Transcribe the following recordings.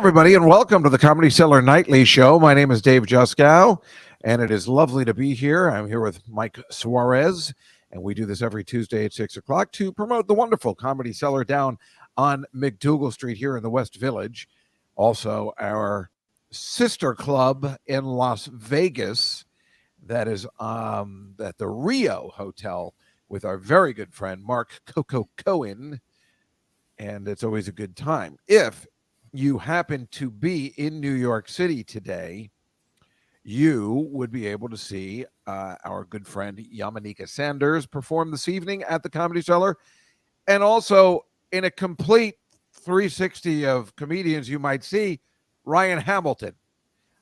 everybody, and welcome to the Comedy Cellar Nightly Show. My name is Dave Juskow, and it is lovely to be here. I'm here with Mike Suarez, and we do this every Tuesday at 6 o'clock to promote the wonderful Comedy Cellar down on McDougal Street here in the West Village. Also, our sister club in Las Vegas that is at the Rio Hotel with our very good friend Mark Coco Cohen, and it's always a good time. If you happen to be in New York City today, you would be able to see our good friend Yamaneika Sanders perform this evening at the Comedy Cellar. And also, in a complete 360 of comedians, you might see Ryan Hamilton.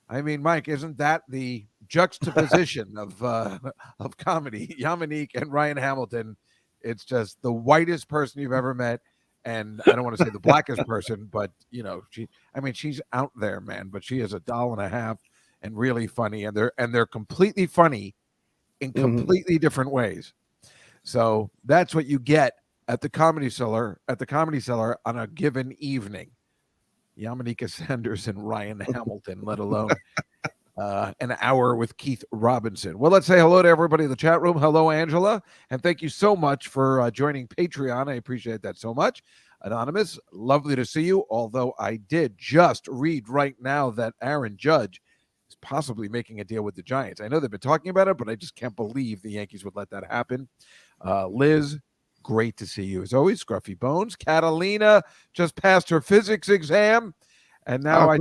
I mean, Mike, isn't that the juxtaposition of comedy? Yamaneika and Ryan Hamilton. It's just the whitest person you've ever met. And I don't want to say the blackest person, but she's out there, man. But she is $1.50 and really funny, and they're completely funny in completely different ways. So that's what you get at the Comedy Cellar on a given evening. Yamaneika Sanders and Ryan Hamilton, let alone an hour with Keith Robinson. Well, let's say hello to everybody in the chat room. Hello, Angela. And thank you so much for joining Patreon. I appreciate that so much. Anonymous, lovely to see you. Although I did just read right now that Aaron Judge is possibly making a deal with the Giants. I know they've been talking about it, but I just can't believe the Yankees would let that happen. Liz, great to see you as always. Scruffy Bones. Catalina just passed her physics exam. And now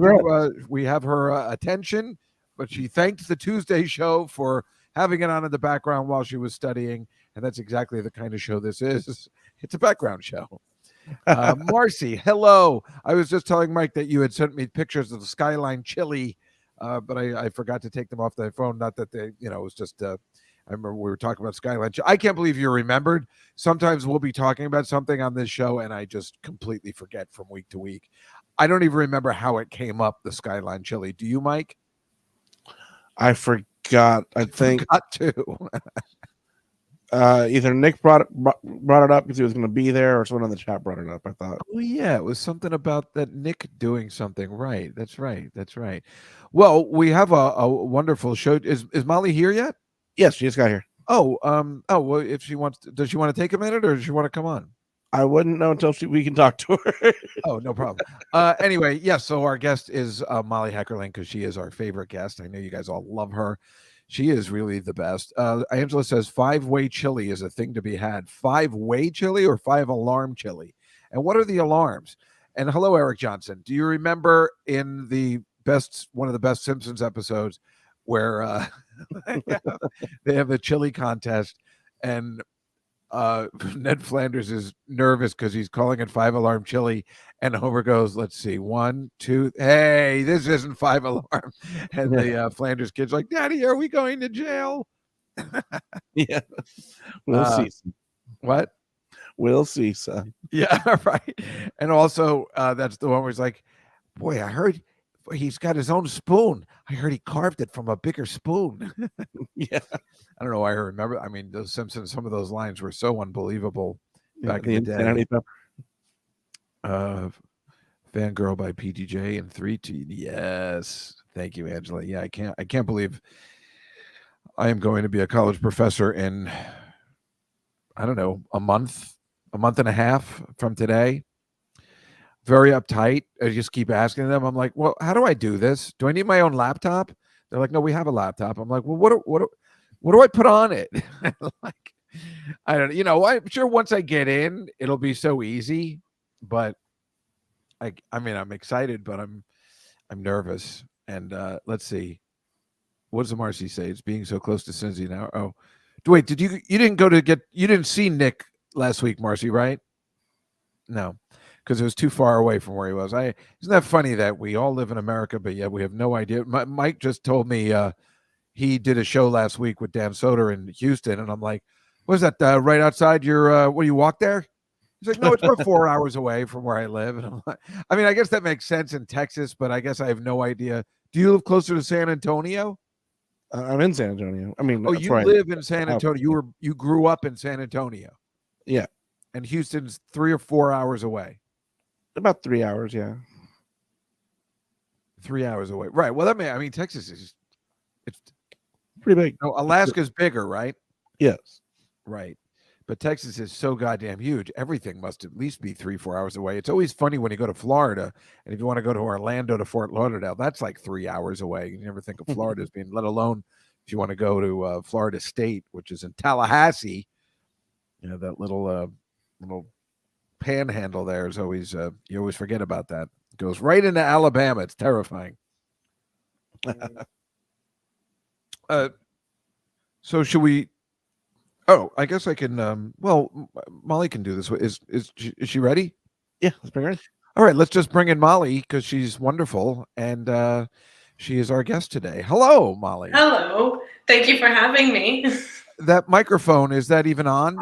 we have her attention. But she thanked the Tuesday show for having it on in the background while she was studying. And that's exactly the kind of show this is. It's a background show. Marcy, hello. I was just telling Mike that you had sent me pictures of the Skyline chili, but I forgot to take them off the phone. Not that they, it was just, I remember we were talking about Skyline. I can't believe you remembered. Sometimes we'll be talking about something on this show, and I just completely forget from week to week. I don't even remember how it came up, the Skyline chili. Do you, Mike? I forgot. I think forgot too. Either Nick brought it up because he was going to be there, or someone on the chat brought it up. I thought. Oh yeah, it was something about that Nick doing something right. That's right. Well, we have a wonderful show. Is Molly here yet? Yes, she just got here. Oh, well, if she wants, does she want to take a minute, or does she want to come on? I wouldn't know until we can talk to her. Oh, no problem. Anyway, yes. So our guest is Molly Heckerling, because she is our favorite guest. I know you guys all love her. She is really the best. Angela says 5-way chili is a thing to be had. 5-way chili or 5-alarm chili? And what are the alarms? And hello, Eric Johnson. Do you remember in one of the best Simpsons episodes where they have a chili contest, and Ned Flanders is nervous because he's calling it 5-alarm chili, and Homer goes, let's see, 1, 2, hey, this isn't 5-alarm. And the Flanders kid's like, Daddy, are we going to jail? Yeah, we'll see. What? We'll see, son. Yeah, right. And also that's the one where he's like, boy, I heard he's got his own spoon. I heard he carved it from a bigger spoon. Yeah. I don't know why I remember. I mean, those Simpsons, some of those lines were so unbelievable back in the day. Fangirl by PTJ and 3T. Yes. Thank you, Angela. Yeah, I can't believe I am going to be a college professor in, I don't know, a month and a half from today. Very uptight. I just keep asking them. I'm like, well, how do I do this? Do I need my own laptop? They're like, no, we have a laptop. I'm like, well, what do I put on it? Like, I don't, I'm sure once I get in, it'll be so easy. But I mean, I'm excited, but I'm nervous. And let's see, what does Marcy say? It's being so close to Cincy now. Oh, wait, you didn't see Nick last week, Marcy, right? No, because it was too far away from where he was. Isn't that funny that we all live in America, but yet we have no idea? Mike just told me he did a show last week with Dan Soder in Houston, and I'm like, what is that, right outside your, you walk there? He's like, no, it's about 4 hours away from where I live. And I'm like, I mean, I guess that makes sense in Texas, but I guess I have no idea. Do you live closer to San Antonio? I'm in San Antonio. I mean, you live in San Antonio. You grew up in San Antonio. Yeah. And Houston's 3 or 4 hours away. About 3 hours, yeah. 3 hours away. Right. Well, I mean, Texas is it's Pretty big. no, Alaska's bigger, right? Yes. Right. But Texas is so goddamn huge. Everything must at least be 3, 4 hours away. It's always funny when you go to Florida, and if you want to go to Orlando to Fort Lauderdale, that's like 3 hours away. You never think of Florida as being, let alone if you want to go to Florida State, which is in Tallahassee. You know, that little panhandle there is always you always forget about that. It goes right into Alabama. It's terrifying. So should we? Oh, I guess I can. Well, Molly can do this. Is she ready? Yeah, let's bring her in. All right, let's just bring in Molly because she's wonderful and she is our guest today. Hello, Molly. Hello. Thank you for having me. That microphone, is that even on?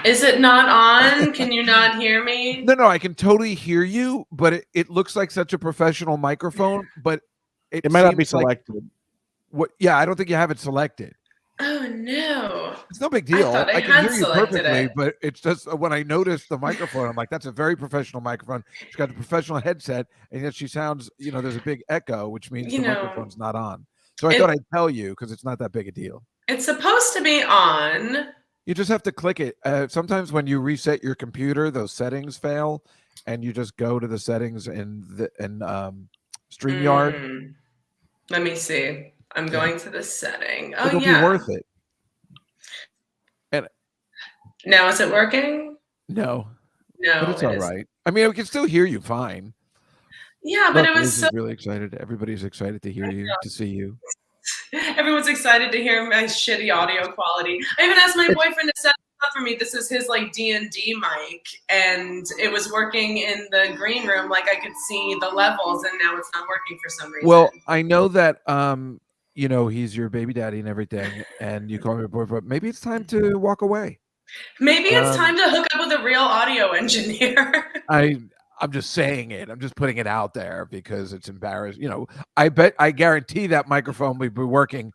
Is it not on? Can you not hear me? No, I can totally hear you, but it looks like such a professional microphone, but It might not be seems like selected. what? Yeah, I don't think you have it selected. Oh no. It's no big deal. thought I can had hear you selected perfectly, it. but it's just when I noticed the microphone, I'm like, that's a very professional microphone. She's got a professional headset, and yet she sounds, there's a big echo, which means the microphone's not on. So I thought I'd tell you because it's not that big a deal. It's supposed to be on. You just have to click it. Sometimes when you reset your computer, those settings fail, and you just go to the settings in StreamYard. Let me see. I'm going to the setting. Oh, It'll be worth it. And now is it working? No, No, but it's all right. I mean, we can still hear you fine. Yeah, but it was Liz is really excited. Everybody's excited to hear you, to see you. Everyone's excited to hear my shitty audio quality. I even asked my boyfriend to set it up for me. This is his like D&D mic, and it was working in the green room. Like I could see the levels, and now it's not working for some reason. Well, I know that he's your baby daddy and everything, and you call him your boyfriend. Maybe it's time to walk away. Maybe it's time to hook up with a real audio engineer. I'm just saying it. I'm just putting it out there because it's embarrassing. I guarantee that microphone will be working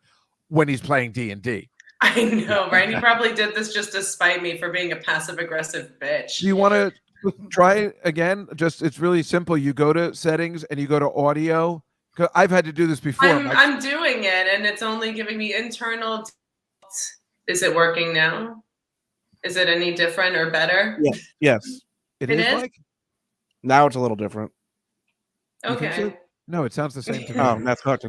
when he's playing D&D. I know, right? He probably did this just to spite me for being a passive-aggressive bitch. Do you want to try it again? It's really simple. You go to settings and you go to audio. I've had to do this before. I'm doing it, and it's only giving me internal. Is it working now? Is it any different or better? Yes. It is? Mike? Now it's a little different. Okay. So? No, it sounds the same to me. Oh, that's correct.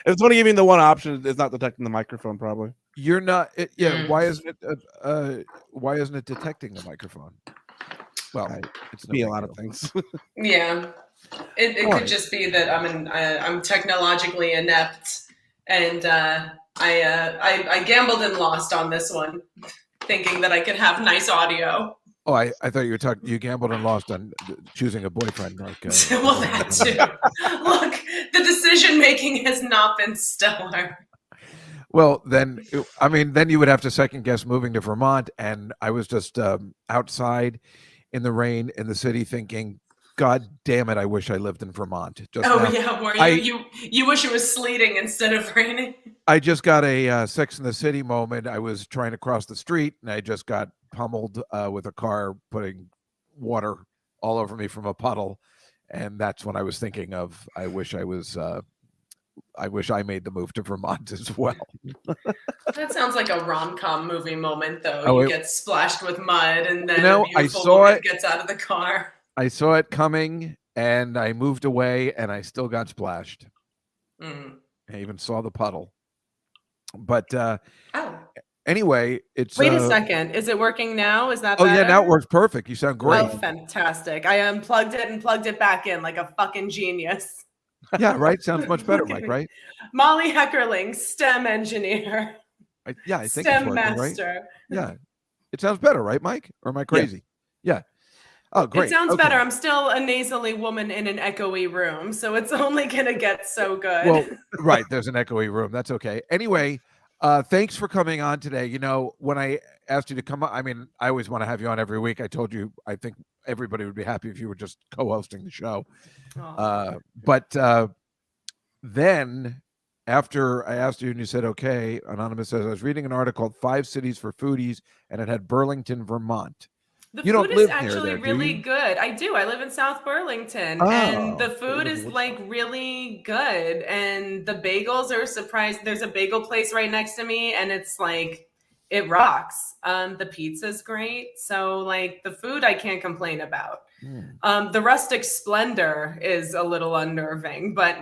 It's only giving the one option. It's not detecting the microphone, probably. You're not. Why isn't it? Why isn't it detecting the microphone? Well, it's be a lot of things. Yeah, it could just be that I'm technologically inept, and I gambled and lost on this one, thinking that I could have nice audio. Oh, I thought you were talking. You gambled and lost on choosing a boyfriend. Like, well, that too. Look, the decision making has not been stellar. Well, then you would have to second guess moving to Vermont, and I was just outside in the rain in the city, thinking, "God damn it! I wish I lived in Vermont." You wish it was sleeting instead of raining? I just got a Sex in the City moment. I was trying to cross the street, and I just got pummeled with a car putting water all over me from a puddle, and that's when I was thinking of I wish I made the move to Vermont as well. That sounds like a rom-com movie moment, though. You get splashed with mud, and then a I beautiful saw woman it. Gets out of the car. I saw it coming, and I moved away, and I still got splashed. I even saw the puddle. But anyway, it's. Wait a second. Is it working now? Is that? Oh better? Yeah, now it works perfect. You sound great. Oh, fantastic! I unplugged it and plugged it back in like a fucking genius. Yeah, right. Sounds much better, Mike. Right? Molly Heckerling, STEM engineer. I think STEM it's working, master. Right? Yeah, it sounds better, right, Mike? Or am I crazy? Yeah. Oh, great. It sounds better. I'm still a nasally woman in an echoey room, so it's only gonna get so good. Well, right. There's an echoey room. That's okay. Anyway, thanks for coming on today. When I asked you to come on, I always want to have you on every week. I told you I think everybody would be happy if you were just co-hosting the show. But then after I asked you and you said, okay, Anonymous says, I was reading an article called 5 Cities for Foodies, and it had Burlington, Vermont. The You don't food is live near actually there, do really you? good. I do. I live in South Burlington, and Oh, the okay, you food live in is like Woodstock. really good. And the bagels are surprised. There's a bagel place right next to me, and it's like it rocks. The pizza's great. So like the food, I can't complain about. Hmm. The rustic splendor is a little unnerving, but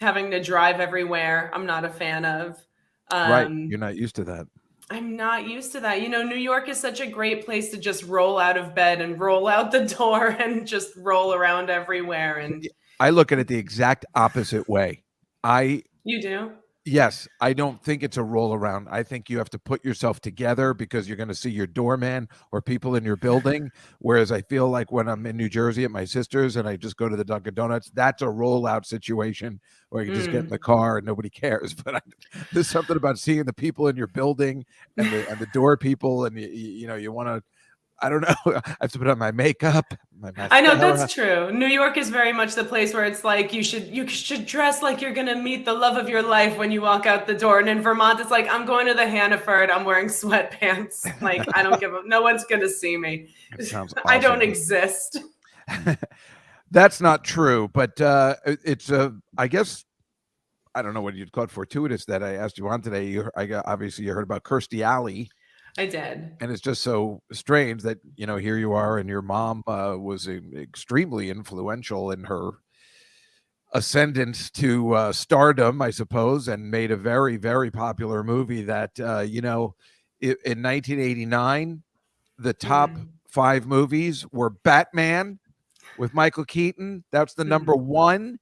having to drive everywhere, I'm not a fan of. Right. Um, You're not used to that. I'm not used to that. New York is such a great place to just roll out of bed and roll out the door and just roll around everywhere. And I look at it the exact opposite way. I you do? Yes, I don't think it's a roll around. I think you have to put yourself together because you're going to see your doorman or people in your building. Whereas I feel like when I'm in New Jersey at my sister's and I just go to the Dunkin' Donuts, that's a rollout situation where you just get in the car and nobody cares. But there's something about seeing the people in your building and the door people, and you want to. I don't know. I have to put on my makeup, my I know mascara. that's true. New York is very much the place where it's like you should dress like you're gonna meet the love of your life when you walk out the door. And in Vermont, it's like I'm going to the Hannaford. I'm wearing sweatpants. Like I don't give a. No one's gonna see me. It sounds I don't awesome. exist. That's not true, but it's I guess I don't know what you'd call it, fortuitous that I asked you on today. Obviously you heard about Kirstie Alley. I did. And it's just so strange that here you are, and your mom was extremely influential in her ascendance to stardom, I suppose, and made a very, very popular movie that in 1989, the top 5 movies were Batman with Michael Keaton. That's the number 1,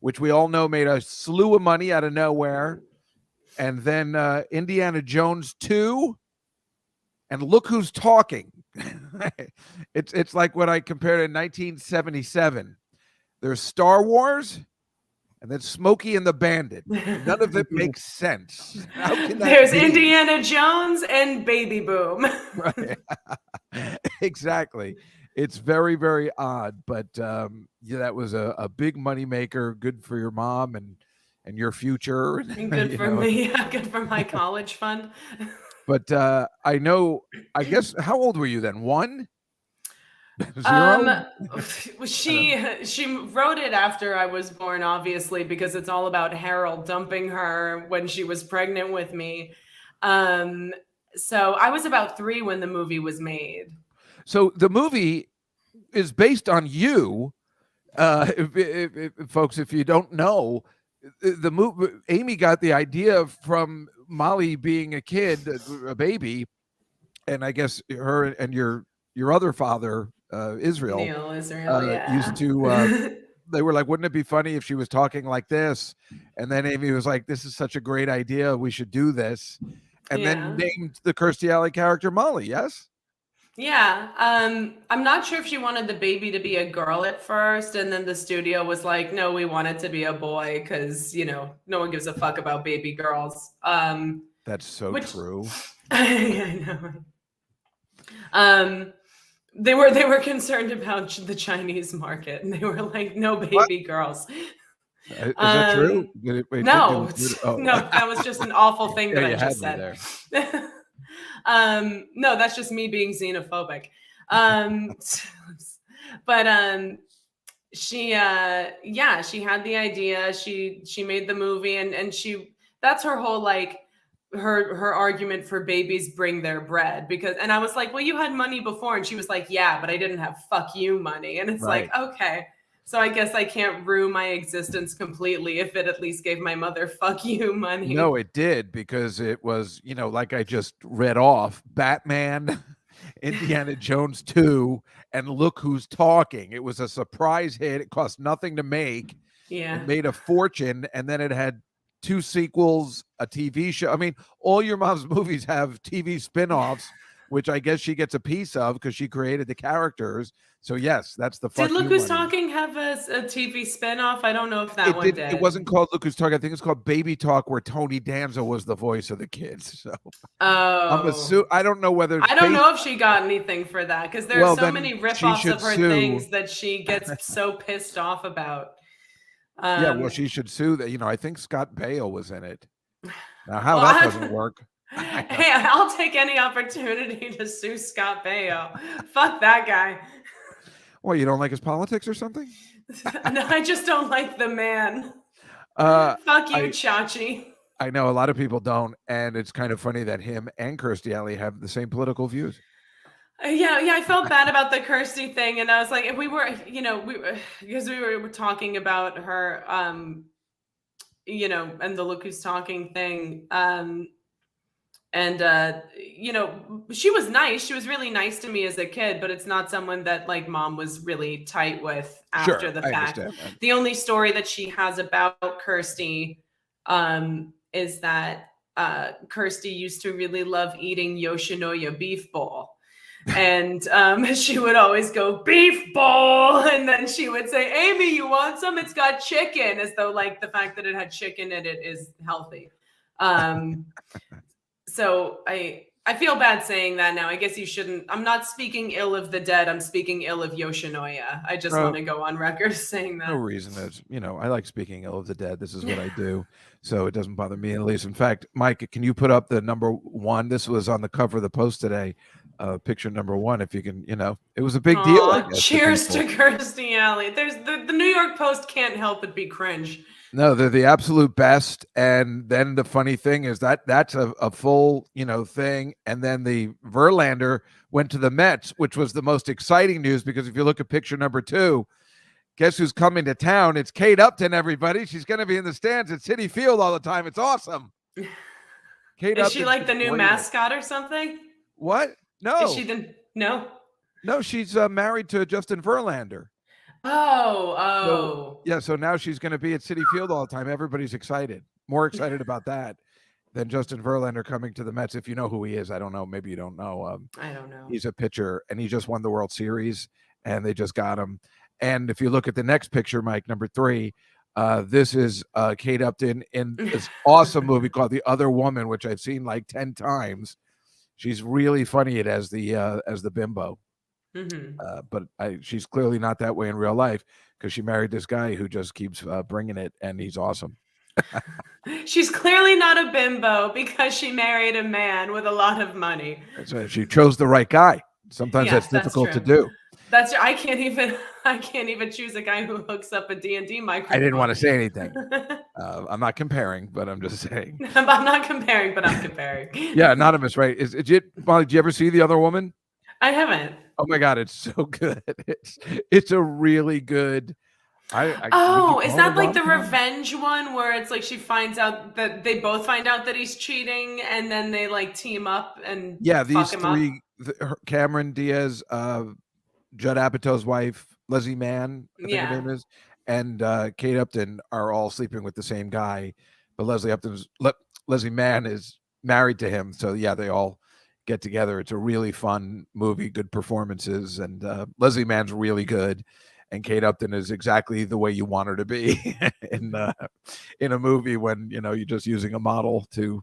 which we all know made a slew of money out of nowhere. And then Indiana Jones 2. And Look Who's Talking. It's like what I compared in 1977. There's Star Wars and then Smokey and the Bandit. None of it makes sense. How can that There's be? Indiana Jones and Baby Boom. Right. Exactly. It's very, very odd, but that was a big money maker. Good for your mom and your future. And good for me. Good for my college fund. But I guess, how old were you then? 1? 0? She wrote it after I was born, obviously, because it's all about Harold dumping her when she was pregnant with me. So I was about 3 when the movie was made. So the movie is based on you. Folks, if you don't know, the movie, Amy got the idea from Molly being a kid, a baby, and I guess her and your other father, Israel, Neil Israel, yeah. used to. They were like, "Wouldn't it be funny if she was talking like this?" And then Amy was like, "This is such a great idea. We should do this." And then named the Kirstie Alley character Molly. Yes. Yeah. I'm not sure if she wanted the baby to be a girl at first, and then the studio was like, no, we want it to be a boy because, no one gives a fuck about baby girls. That's so true. I know. They were concerned about the Chinese market, and they were like, no baby girls. Is that true? No, no, that was just an awful thing that I just said. No, that's just me being xenophobic. But she had the idea. She made the movie, and that's her whole like her argument for babies bring their bread, and I was like, well, you had money before, and she was like, yeah, but I didn't have fuck you money, and it's like, okay. So I guess I can't rue my existence completely if it at least gave my mother fuck you money. No, it did, because it was, like I just read off, Batman, Indiana Jones 2, and Look Who's Talking. It was a surprise hit. It cost nothing to make. Yeah. It made a fortune, and then it had 2 sequels, a TV show. I mean, all your mom's movies have TV spin-offs, which I guess she gets a piece of because she created the characters. So yes, that's the fuck. Did Look Who's Talking have a TV spinoff? I don't know if that one did. It wasn't called Look Who's Talking. I think it's called Baby Talk, where Tony Danza was the voice of the kids. So I don't know whether I don't know if she got anything for that, because there are so many ripoffs of her things that she gets so pissed off about. Yeah, well, she should sue that. I think Scott Baio was in it. Now, how that doesn't work. Hey, I'll take any opportunity to sue Scott Baio. Fuck that guy. Well, you don't like his politics or something? No, I just don't like the man. I Fuck you, Chachi. I know a lot of people don't, and it's kind of funny that him and Kirstie Alley have the same political views. Yeah, I felt bad about the Kirstie thing, and I was like, we were, because we were talking about her, and the Look Who's Talking thing, and she was nice. She was really nice to me as a kid, but it's not someone that like mom was really tight with after the I fact. understand that. The only story that she has about Kirstie, is that Kirstie used to really love eating Yoshinoya beef bowl. And she would always go, beef bowl. And then she would say, Amy, you want some? It's got chicken, as though like the fact that it had chicken in it is healthy. So I feel bad saying that now. I guess you shouldn't. I'm not speaking ill of the dead. I'm speaking ill of Yoshinoya. I just want to go on record saying that. No reason. It's, I like speaking ill of the dead. This is what I do. So it doesn't bother me in the least. In fact, Mike, can you put up the number 1? This was on the cover of the Post today. Picture number 1, if you can, it was a big deal. I guess, cheers to Kirstie Alley. There's the New York Post can't help but be cringe. No, they're the absolute best. And then the funny thing is that's a full, thing. And then the Verlander went to the Mets, which was the most exciting news, because if you look at picture number 2, guess who's coming to town? It's Kate Upton, everybody. She's going to be in the stands at Citi Field all the time. It's awesome. Kate Is she like the new mascot or something? What? No. Is she no? No, she's married to Justin Verlander. Oh. So now she's going to be at Citi Field all the time. Everybody's excited. More excited about that than Justin Verlander coming to the Mets. If you know who he is, I don't know. Maybe you don't know. I don't know. He's a pitcher, and he just won the World Series, and they just got him. And if you look at the next picture, Mike, number 3, this is Kate Upton in this awesome movie called The Other Woman, which I've seen like 10 times. She's really funny as the bimbo. Mm-hmm. But she's clearly not that way in real life, because she married this guy who just keeps bringing it, and he's awesome. She's clearly not a bimbo because she married a man with a lot of money. That's right. She chose the right guy. Sometimes that's difficult to do. I can't even choose a guy who hooks up a D&D microphone. I didn't want to say anything. I'm not comparing, but I'm just saying. I'm not comparing, but I'm comparing. Yeah, Anonymous, right? Molly, did you ever see The Other Woman? I haven't. Oh my God, it's so good. It's a really good. Is that like the revenge one where it's like she finds out that they both find out that he's cheating, and then they like team up and these three, Cameron Diaz, Judd Apatow's wife, Leslie Mann, I think her name is, and Kate Upton are all sleeping with the same guy, but Leslie Mann is married to him, so they all get together. It's a really fun movie, good performances, and Leslie Mann's really good, and Kate Upton is exactly the way you want her to be in a movie when you're just using a model to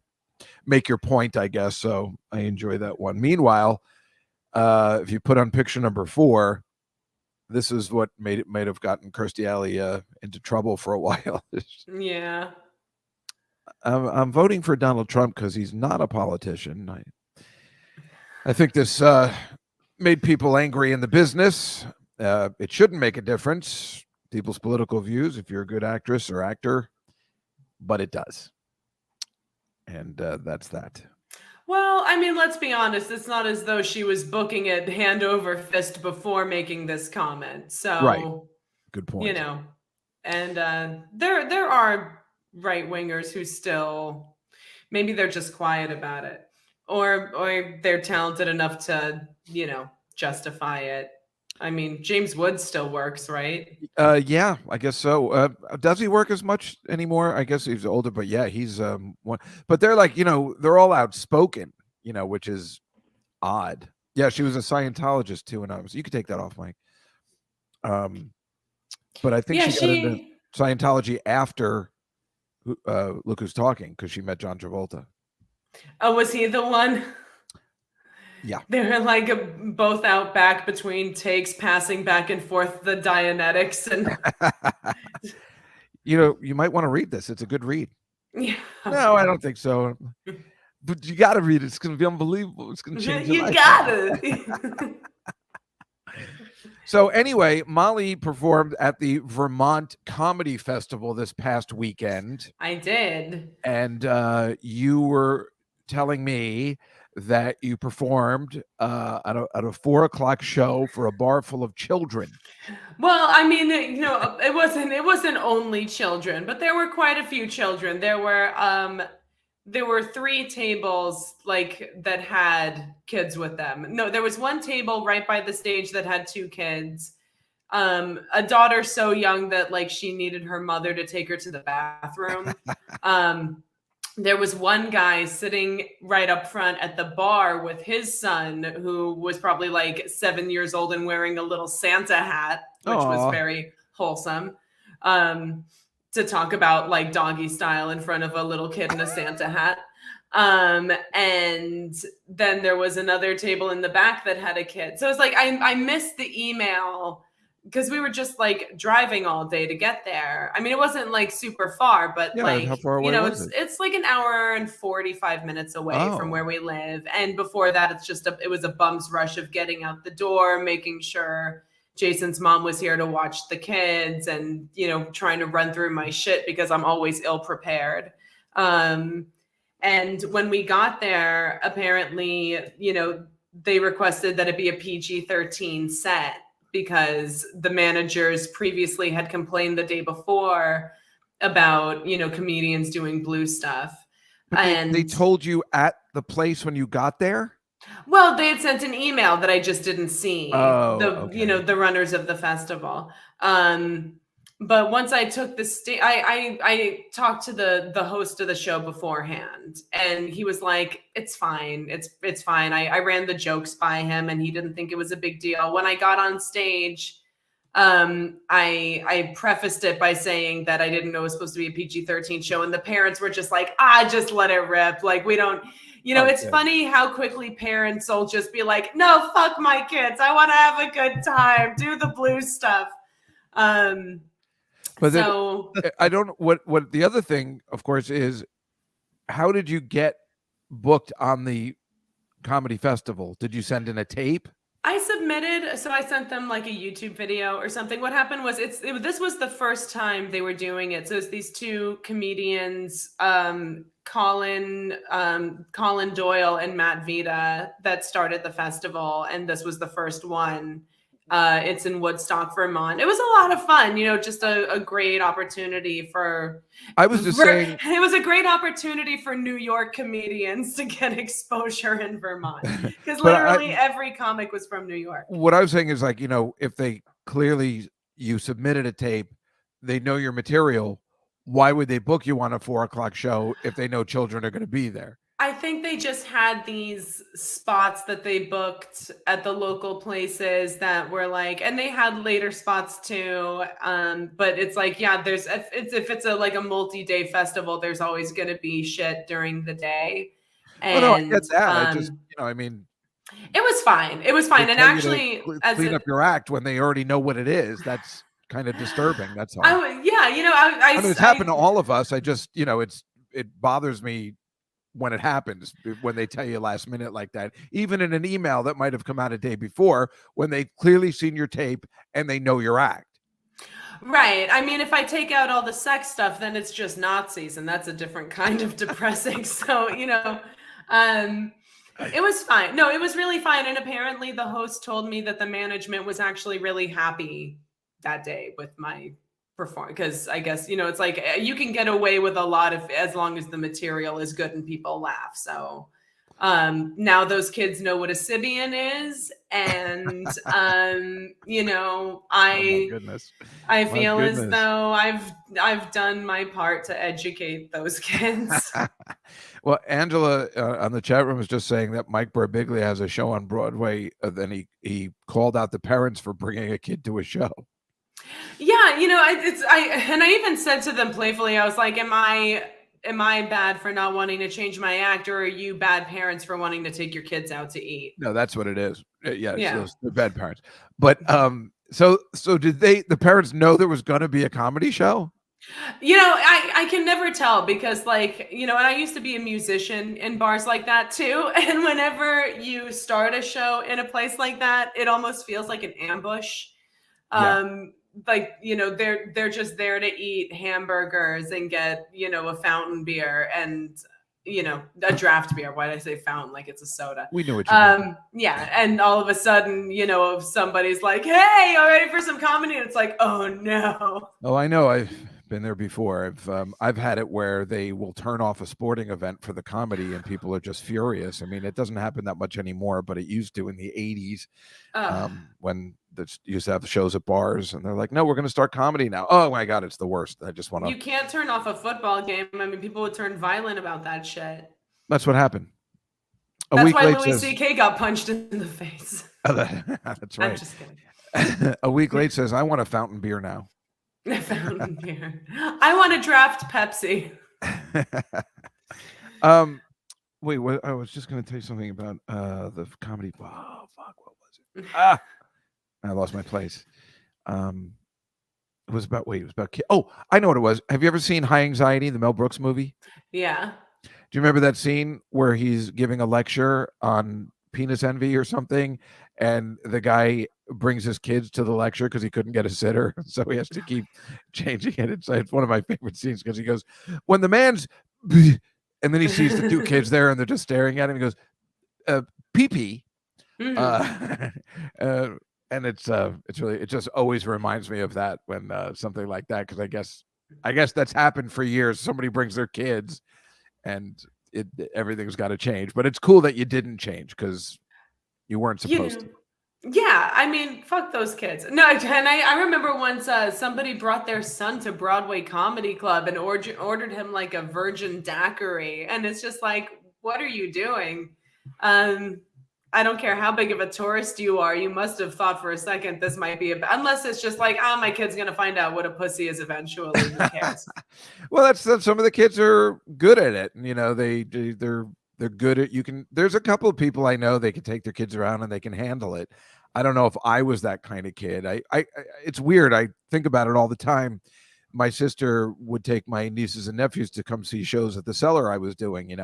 make your point, I guess. So I enjoy that one. Meanwhile, if you put on picture number 4, this is what might have gotten Kirstie Alley into trouble for a while. Yeah. I'm voting for Donald Trump because he's not a politician. I think this made people angry in the business. It shouldn't make a difference, people's political views, if you're a good actress or actor, but it does. And that's that. Well, I mean, let's be honest. It's not as though she was booking it hand over fist before making this comment. So, right. Good point. And there are right wingers who still, maybe they're just quiet about it. Or they're talented enough to, justify it. I mean, James Woods still works, right? Yeah, I guess so. Does he work as much anymore? I guess he's older, but yeah, he's one. But they're like, they're all outspoken, which is odd. Yeah, she was a Scientologist too, and you could take that off, Mike. But I think she got into Scientology after Look Who's Talking, because she met John Travolta. Oh, was he the one? Yeah. They're like both out back between takes, passing back and forth the Dianetics. And you might want to read this. It's a good read. Yeah. No, I don't think so. But you got to read it. It's going to be unbelievable. It's going to change your You life. gotta. So anyway, Molly performed at the Vermont Comedy Festival this past weekend, I did. and you were telling me that you performed at a 4:00 show for a bar full of children. Well, I mean, it wasn't only children, but there were quite a few children. There were 3 tables like that had kids with them. No, there was one table right by the stage that had 2 kids. A daughter so young that like she needed her mother to take her to the bathroom. There was one guy sitting right up front at the bar with his son, who was probably like 7 years old and wearing a little Santa hat, which was very wholesome. To talk about like doggy style in front of a little kid in a Santa hat. And then there was another table in the back that had a kid. So it's like, I missed the email because we were just like driving all day to get there. I mean, it wasn't like super far, but like, how far away was it? It's like an hour and 45 minutes away from where we live. And before that, it was a bum's rush of getting out the door, making sure Jason's mom was here to watch the kids and, trying to run through my shit because I'm always ill prepared. And when we got there, apparently, they requested that it be a PG-13 set because the managers previously had complained the day before about, comedians doing blue stuff. And they told you at the place when you got there? Well, they had sent an email that I just didn't see. Okay. The runners of the festival. But once I took the I talked to the host of the show beforehand, and he was like, "It's fine, it's fine." I ran the jokes by him, and he didn't think it was a big deal. When I got on stage, I prefaced it by saying that I didn't know it was supposed to be a PG-13 show, and the parents were just like, just let it rip. Like we don't. It's funny how quickly parents will just be like, no, fuck my kids. I want to have a good time. Do the blue stuff. But so I don't know what the other thing, of course, is how did you get booked on the comedy festival? Did you send in a tape? I sent them like a YouTube video or something. What happened was this was the first time they were doing it. So it's these 2 comedians, Colin Doyle and Matt Vita, that started the festival, and this was the first one. It's in Woodstock, Vermont. It was a lot of fun, just a great opportunity for. I was just saying it was a great opportunity for New York comedians to get exposure in Vermont because literally every comic was from New York. What I was saying is like, if they clearly you submitted a tape, they know your material. Why would they book you on a 4:00 show if they know children are going to be there? I think they just had these spots that they booked at the local places that were like, and they had later spots too. But it's like, if it's like a multi-day festival, there's always going to be shit during the day. And I get that. I just, I mean, it was fine. It was fine. And actually, clean up your act when they already know what it is. That's kind of disturbing. That's all. I mean, it's happened to all of us. I just, it bothers me when it happens, when they tell you last minute like that, even in an email that might have come out a day before, when they've clearly seen your tape and they know your act. Right. I mean, if I take out all the sex stuff, then it's just Nazis, and that's a different kind of depressing. So, it was fine. No, it was really fine. And apparently the host told me that the management was actually really happy that day with my perform, because I guess it's like you can get away with a lot as long as the material is good and people laugh. So now those kids know what a Sibian is, and I feel as though I've done my part to educate those kids. Well, Angela on the chat room is just saying that Mike Birbiglia has a show on Broadway. Then he called out the parents for bringing a kid to a show. Yeah, I even said to them playfully, I was like, am I bad for not wanting to change my act, or are you bad parents for wanting to take your kids out to eat? No, that's what it is. Yeah. They're bad parents. But so did the parents know there was going to be a comedy show? I can never tell because, like, and I used to be a musician in bars like that too. And whenever you start a show in a place like that, it almost feels like an ambush. Yeah. Like, they're just there to eat hamburgers and get, a fountain beer and, a draft beer. Why did I say fountain? Like it's a soda. We knew what you meant. Yeah. And all of a sudden, if somebody's like, hey, are you ready for some comedy? And it's like, oh no. Oh, I know. I've been there before. I've had it where they will turn off a sporting event for the comedy, and people are just furious. I mean, it doesn't happen that much anymore, but it used to in the '80s, when used to have the shows at bars, and they're like, "No, we're going to start comedy now." Oh my God, it's the worst. I just want to. You can't turn off a football game. I mean, people would turn violent about that shit. That's what happened. That's why Louis C.K. got punched in the face. That's right. I'm just kidding. A week late says, "I want a fountain beer now." A fountain beer. I want to draft Pepsi. Wait, I was just going to tell you something about the comedy. Oh, fuck, what was it? I lost my place. It was about I know what it was. Have you ever seen High Anxiety, the Mel Brooks movie? Yeah. Do you remember that scene where he's giving a lecture on penis envy or something, and the guy brings his kids to the lecture because he couldn't get a sitter, so he has to keep changing it. It's one of my favorite scenes because he goes, when the man's and then he sees the two kids there and they're just staring at him. He goes, pee-pee. And it's really, it just always reminds me of that when something like that, because I guess that's happened for years. Somebody brings their kids and everything's got to change, but it's cool that you didn't change because you weren't supposed to. Yeah, I mean, fuck those kids. No, and I remember once somebody brought their son to Broadway Comedy Club and ordered him like a virgin daiquiri, and it's just like, what are you doing? I don't care how big of a tourist you are. You must have thought for a second this might be unless it's just like, oh, my kid's gonna find out what a pussy is eventually. Who cares? Well, that's some of the kids are good at it. They're good at, there's a couple of people I know, they can take their kids around and they can handle it. I don't know if I was that kind of kid. It's weird. I think about it all the time. My sister would take my nieces and nephews to come see shows at the Cellar I was doing,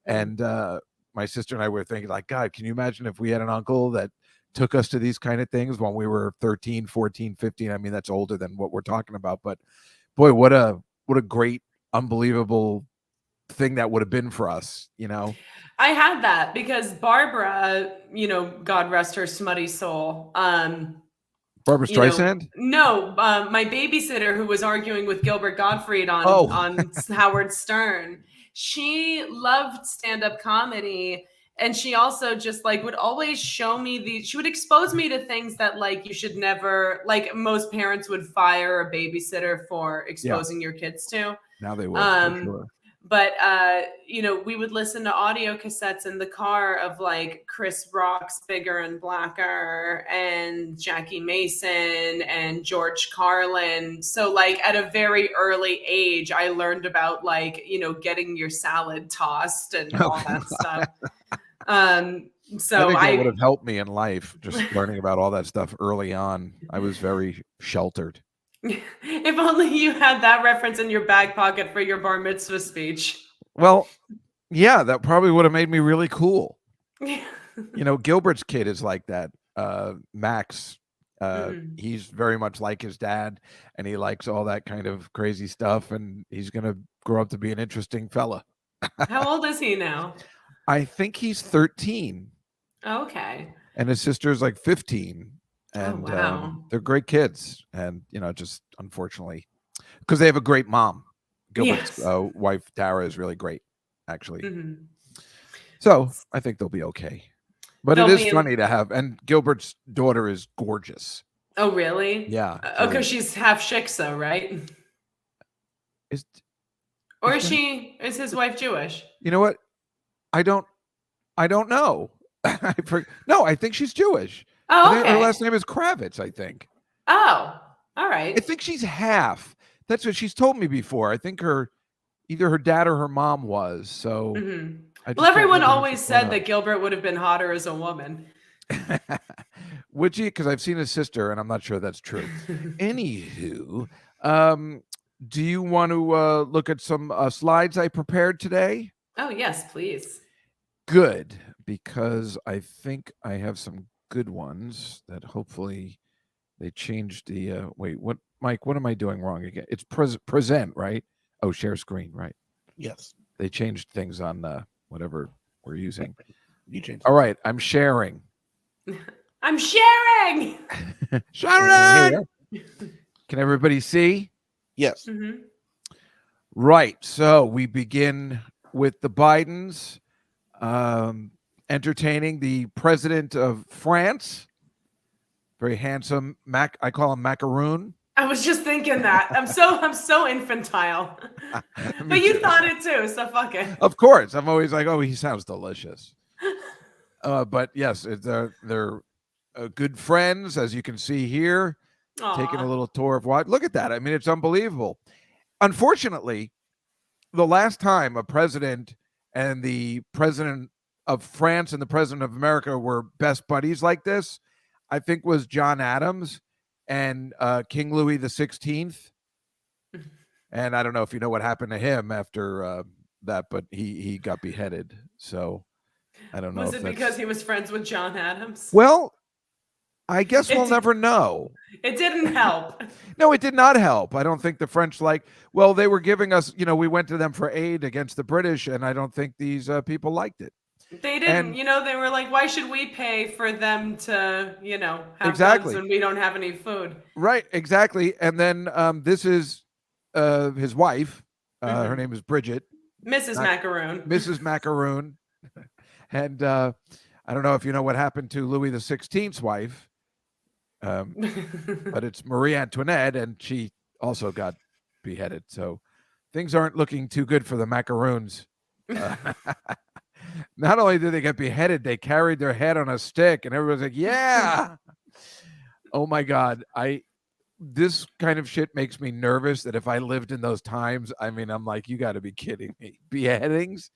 and my sister and I were thinking, like, God, can you imagine if we had an uncle that took us to these kind of things when we were 13, 14, 15? I mean, that's older than what we're talking about, but boy, what a great, unbelievable thing that would have been for us. I had that because Barbara, God rest her smutty soul. Barbara Streisand? No, my babysitter who was arguing with Gilbert Gottfried on Howard Stern. She loved stand-up comedy, and she also just like would always show me she would expose me to things that like you should never, like most parents would fire a babysitter for exposing your kids to. Now they will, for sure. But we would listen to audio cassettes in the car of like Chris Rock's Bigger and Blacker and Jackie Mason and George Carlin. So like at a very early age, I learned about like, getting your salad tossed and all that stuff. So I think that would have helped me in life, just learning about all that stuff early on. I was very sheltered. If only you had that reference in your back pocket for your bar mitzvah speech. Well, yeah, that probably would have made me really cool. Gilbert's kid is like that. Max, he's very much like his dad, and he likes all that kind of crazy stuff, and he's going to grow up to be an interesting fella. How old is he now? I think he's 13. Okay. And his sister's like 15. And they're great kids, and just unfortunately, because they have a great mom. Gilbert's wife Tara is really great, actually. Mm-hmm. So I think they'll be okay. But it is funny to have, and Gilbert's daughter is gorgeous. Oh, really? Yeah. Because she's half Shiksa, right? Is his wife Jewish? You know what? I don't know. No, I think she's Jewish. Oh, okay. Her last name is Kravitz, I think. Oh, all right. I think she's half. That's what she's told me before. I think either her dad or her mom was. So, well, everyone always said that Gilbert would have been hotter as a woman. Would you? Because I've seen his sister, and I'm not sure that's true. Anywho, do you want to look at some slides I prepared today? Oh, yes, please. Good, because I think I have some good ones that hopefully they changed the wait, what, Mike, what am I doing wrong again? It's present, right? Oh, share screen, right? Yes. They changed things on whatever we're using. You changed. All right, I'm sharing. I'm sharing. Sharon! Can everybody see? Yes. Mhm. Right. So we begin with the Bidens entertaining the president of France. Very handsome I call him Macaroon. I was just thinking that. I'm so infantile. But you thought it too, so fuck it. Of course. I'm always like, oh, he sounds delicious. But yes, they're good friends, as you can see here. Aw. Taking a little tour of what. Look at that. I mean, it's unbelievable. Unfortunately, the last time a president and the president of France and the president of America were best buddies like this, I think was John Adams and King Louis XVI. And I don't know if you know what happened to him after that, but he got beheaded. So I don't know. Was it because he was friends with John Adams? Well, I guess we'll never know. It didn't help. No, it did not help. I don't think the French they were giving us, we went to them for aid against the British, and I don't think these people liked it. They didn't, they were like, why should we pay for them to, have Exactly. guns when we don't have any food? Right, exactly. And then this is his wife. Her name is Bridget. Mrs. Macaroon. Mrs. Macaroon. And I don't know if you know what happened to Louis XVI's wife, but it's Marie Antoinette, and she also got beheaded. So things aren't looking too good for the Macaroons. Not only did they get beheaded, they carried their head on a stick, and everyone's like, yeah. Oh my God. This kind of shit makes me nervous that if I lived in those times, I mean, I'm like, you got to be kidding me. Beheadings?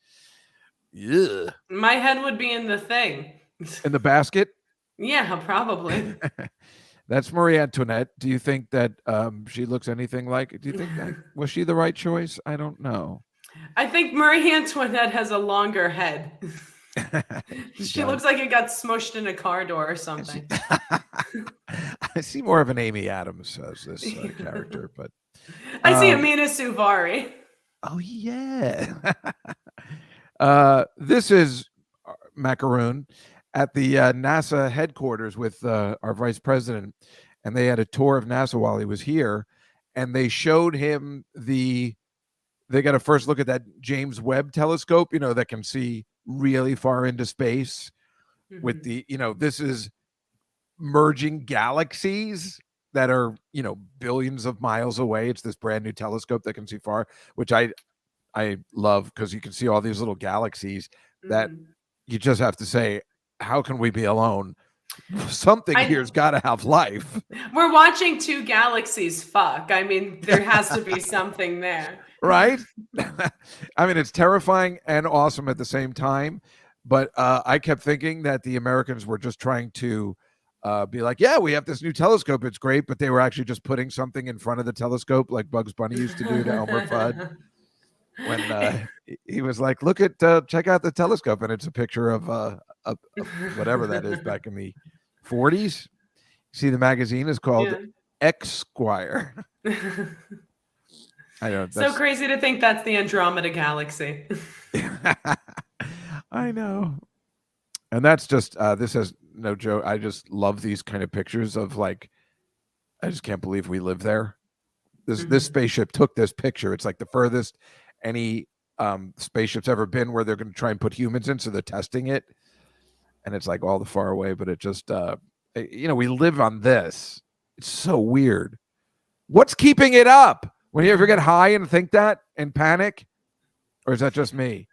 Yeah. My head would be in the thing. In the basket? Yeah, probably. That's Marie Antoinette. Do you think that she looks anything like? Do you think was she the right choice? I don't know. I think Marie Antoinette has a longer head. She looks like it got smushed in a car door or something. I see more of an Amy Adams as this character, but I see Amina Suvari. Oh yeah. This is Macaroon at the NASA headquarters with our vice president, and they had a tour of NASA while he was here, and they showed him they got a first look at that James Webb telescope, that can see really far into space with the, this is merging galaxies that are, billions of miles away. It's this brand new telescope that can see far, which I love, because you can see all these little galaxies that you just have to say, how can we be alone? Something here's got to have life. We're watching two galaxies fuck. I mean, there has to be something there. Right? I mean, it's terrifying and awesome at the same time. But I kept thinking that the Americans were just trying to be like, yeah, we have this new telescope. It's great. But they were actually just putting something in front of the telescope like Bugs Bunny used to do to Elmer Fudd. When he was like, look at, check out the telescope. And it's a picture of whatever that is back in the 40s. See, the magazine is called Esquire. I know. So crazy to think that's the Andromeda Galaxy. I know. And that's just, this has no joke. I just love these kind of pictures of I just can't believe we live there. This spaceship took this picture. It's like the furthest any spaceship's ever been where they're going to try and put humans in. So they're testing it. And it's like all the far away, but it just, we live on this. It's so weird. What's keeping it up? When you ever get high and think that and panic? Or is that just me?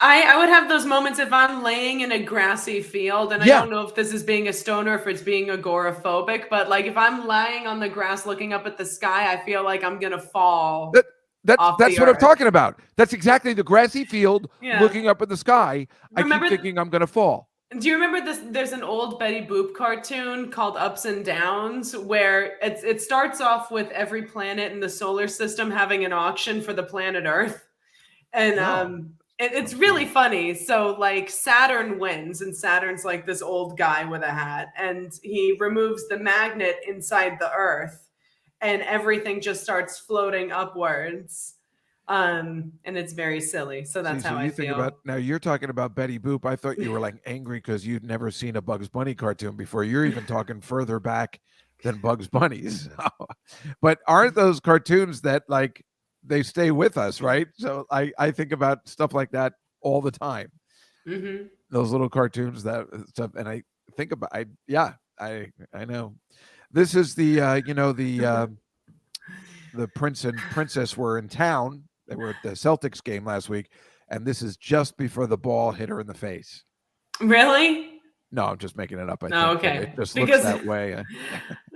I would have those moments if I'm laying in a grassy field, and I don't know if this is being a stoner, if it's being agoraphobic, but if I'm lying on the grass looking up at the sky, I feel like I'm going to fall. That's what I'm talking about. That's exactly the grassy field looking up at the sky. I keep thinking I'm going to fall. Do you remember this? There's an old Betty Boop cartoon called Ups and Downs where it starts off with every planet in the solar system having an auction for the planet Earth. And No. it's really funny. So like Saturn wins, and Saturn's like this old guy with a hat, and he removes the magnet inside the Earth, and everything just starts floating upwards. And it's very silly. So that's See, so how I you think feel. about now. You're talking about Betty Boop. I thought you were like angry because you'd never seen a Bugs Bunny cartoon before. You're even talking further back than Bugs Bunny's. But aren't those cartoons that like they stay with us, right? So I think about stuff like that all the time. Mm-hmm. Those little cartoons that stuff, and I think about I know. This is the the prince and princess were in town. They were at the Celtics game last week, and this is just before the ball hit her in the face. Really? No, I'm just making it up. I think Oh, but okay. it just Because looks that way.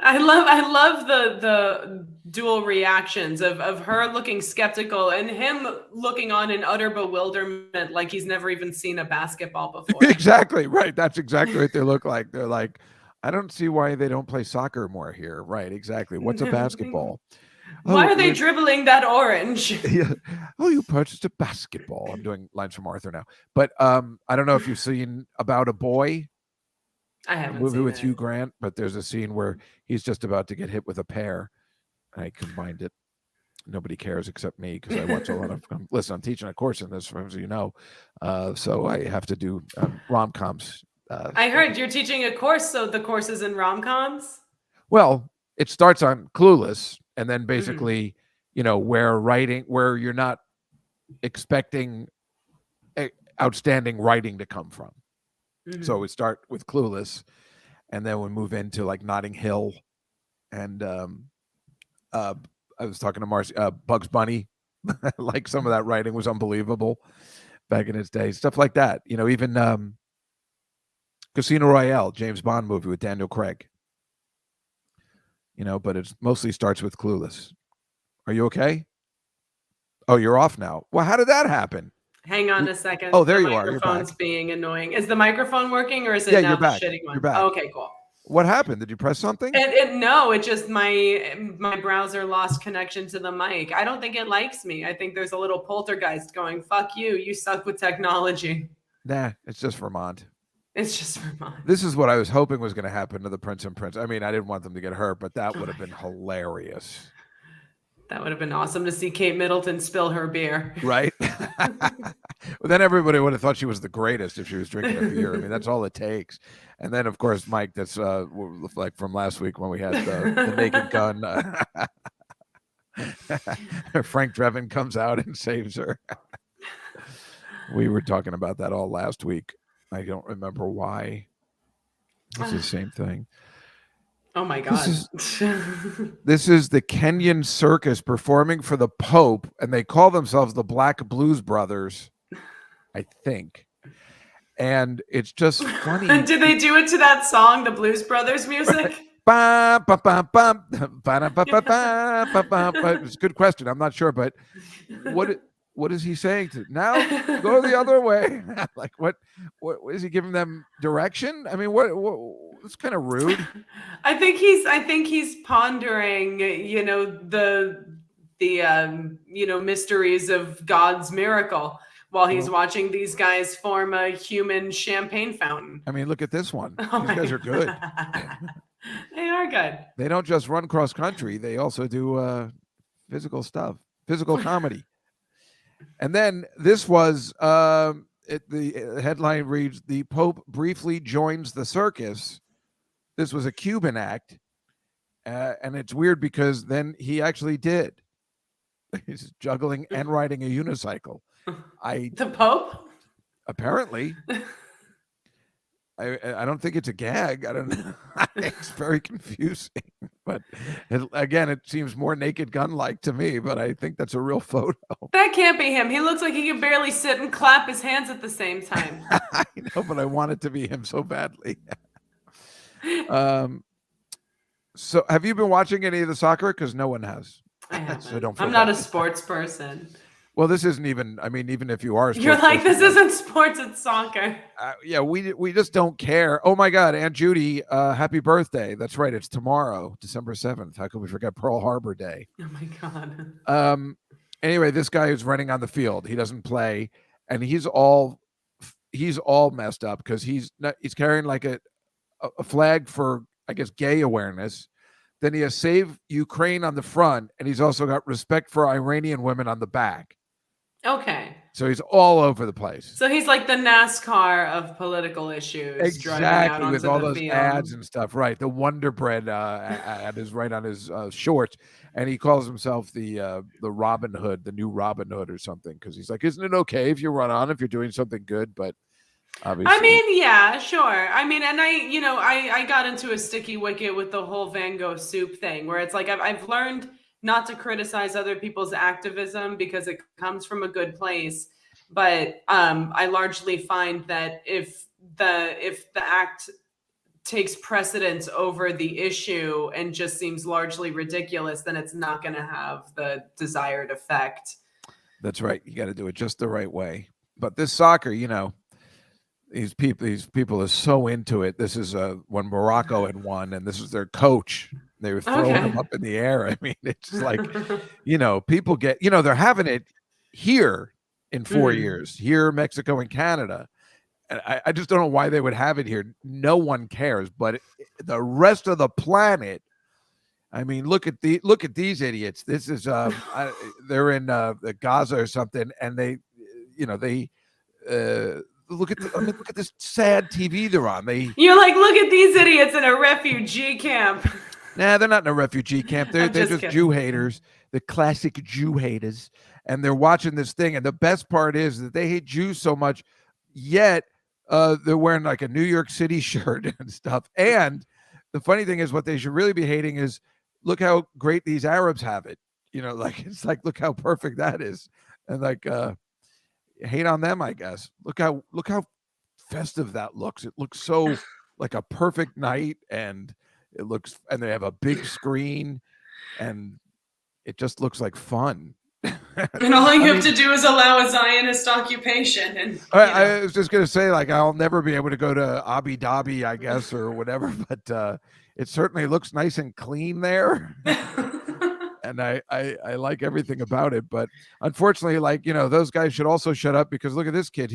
I love the dual reactions of her looking skeptical and him looking on in utter bewilderment, like he's never even seen a basketball before. Exactly right. That's exactly what they look like. They're like, I don't see why they don't play soccer more here. Right? Exactly. What's a basketball? Why are they dribbling that orange? Yeah. Oh, you purchased a basketball. I'm doing lines from Arthur now. But I don't know if you've seen About a Boy, I a haven't movie seen with it. Hugh Grant, but there's a scene where he's just about to get hit with a pear. I combined it. Nobody cares except me because I watch a lot of. Listen, I'm teaching a course in this, as you know, so I have to do rom-coms. I heard you're teaching a course, so the course is in rom-coms? Well, it starts on Clueless, and then basically, where you're not expecting outstanding writing to come from. Mm-hmm. So we start with Clueless, and then we move into like Notting Hill, and I was talking to Marcy, Bugs Bunny. Like some of that writing was unbelievable back in its day. Stuff like that. Even Casino Royale, James Bond movie with Daniel Craig. But it mostly starts with Clueless. Are you okay? Oh, you're off now. Well, how did that happen? Hang on a second. Oh, there you are. You're microphone's back. being annoying. Is the microphone working, or is it Yeah, now you're the back. shitty one? You're back. Okay, cool. What happened? Did you press something? No, it just my browser lost connection to the mic. I don't think it likes me. I think there's a little poltergeist going, fuck you, you suck with technology. Nah, it's just Vermont. It's just Vermont. This is what I was hoping was going to happen to the Prince and Prince. I mean, I didn't want them to get hurt, but that would have been hilarious. That would have been awesome to see Kate Middleton spill her beer. Right? Well, then everybody would have thought she was the greatest if she was drinking a beer. I mean, that's all it takes. And then, of course, Mike, that's like from last week when we had the Naked Gun. Frank Drebin comes out and saves her. We were talking about that all last week. I don't remember why. It's the same thing. Oh my God. This is the Kenyan circus performing for the Pope, and they call themselves the Black Blues Brothers, I think. And it's just funny. Did they do it to that song, the Blues Brothers music? It's a good question. I'm not sure, but what is he saying to now? Go the other way. Like what is he giving them direction? I mean, what it's kind of rude. I think he's pondering, the mysteries of God's miracle while he's watching these guys form a human champagne fountain. I mean, look at this one. These guys are good. They are good. They don't just run cross country. They also do physical stuff, physical comedy. And then this was the headline reads, "The Pope briefly joins the circus." This was a Cuban act. And it's weird because then he actually did. He's juggling and riding a unicycle. The Pope? Apparently. I don't think it's a gag. I don't know. It's very confusing. But again, it seems more Naked Gun-like to me, but I think that's a real photo. That can't be him. He looks like he can barely sit and clap his hands at the same time. I know, but I want it to be him so badly. So have you been watching any of the soccer? Because no one has. I haven't. So don't I'm feel not bad. a sports person. Well, this isn't even. I mean, even if you are, a You're sports like, person, this isn't sports, it's soccer. yeah, we just don't care. Oh my God, Aunt Judy, happy birthday! That's right, it's tomorrow, December 7th. How could we forget Pearl Harbor Day? Oh my God. Anyway, this guy who's running on the field, he doesn't play, and he's all messed up because he's carrying like a flag for, I guess, gay awareness. Then he has Save Ukraine on the front, and he's also got Respect for Iranian Women on the back. Okay. So he's all over the place. So he's like the NASCAR of political issues. Exactly, with all those field. ads and stuff. Right. The Wonder Bread ad is right on his shorts. And he calls himself the Robin Hood, the new Robin Hood or something. Because he's like, isn't it okay if you run on if you're doing something good? But obviously. I mean, yeah, sure. I mean, and I got into a sticky wicket with the whole Van Gogh soup thing where it's like I've learned not to criticize other people's activism because it comes from a good place. But I largely find that if the act takes precedence over the issue and just seems largely ridiculous, then it's not going to have the desired effect. That's right. You got to do it just the right way. But this soccer, these people are so into it. This is when Morocco had won, and this is their coach. They were throwing him up in the air. I mean, it's like, people get, they're having it here in 4 years, here, Mexico, and Canada. And I just don't know why they would have it here. No one cares. But the rest of the planet, I mean, look at these idiots. This is they're in Gaza or something, and they look at this sad TV they're on. You're like, look at these idiots in a refugee camp. Nah, they're not in a refugee camp. They're just Jew haters, the classic Jew haters, and they're watching this thing. And the best part is that they hate Jews so much, yet they're wearing like a New York City shirt and stuff. And the funny thing is, what they should really be hating is, look how great these Arabs have it. It's like, look how perfect that is, and like hate on them, I guess. Look how festive that looks. It looks so like a perfect night, and they have a big screen, and it just looks like fun. And all you have to do is allow a Zionist occupation. And I was just going to say, like, I'll never be able to go to Abu Dhabi, I guess, or whatever, but it certainly looks nice and clean there. And I like everything about it. But unfortunately, like, those guys should also shut up, because look at this kid.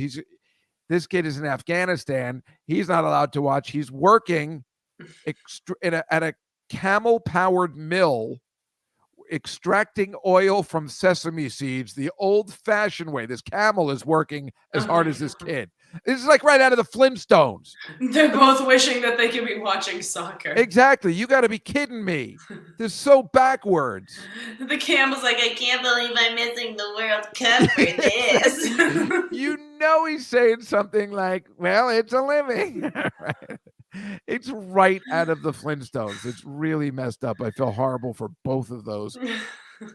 This kid is in Afghanistan. He's not allowed to watch. He's working at a camel-powered mill, extracting oil from sesame seeds the old-fashioned way. This camel is working as hard as this kid. This is like right out of the Flintstones. They're both wishing that they could be watching soccer. Exactly. You got to be kidding me. This is so backwards. The camel's like, I can't believe I'm missing the World Cup for this. He's saying something like, well, it's a living. It's right out of the Flintstones. It's really messed up. I feel horrible for both of those.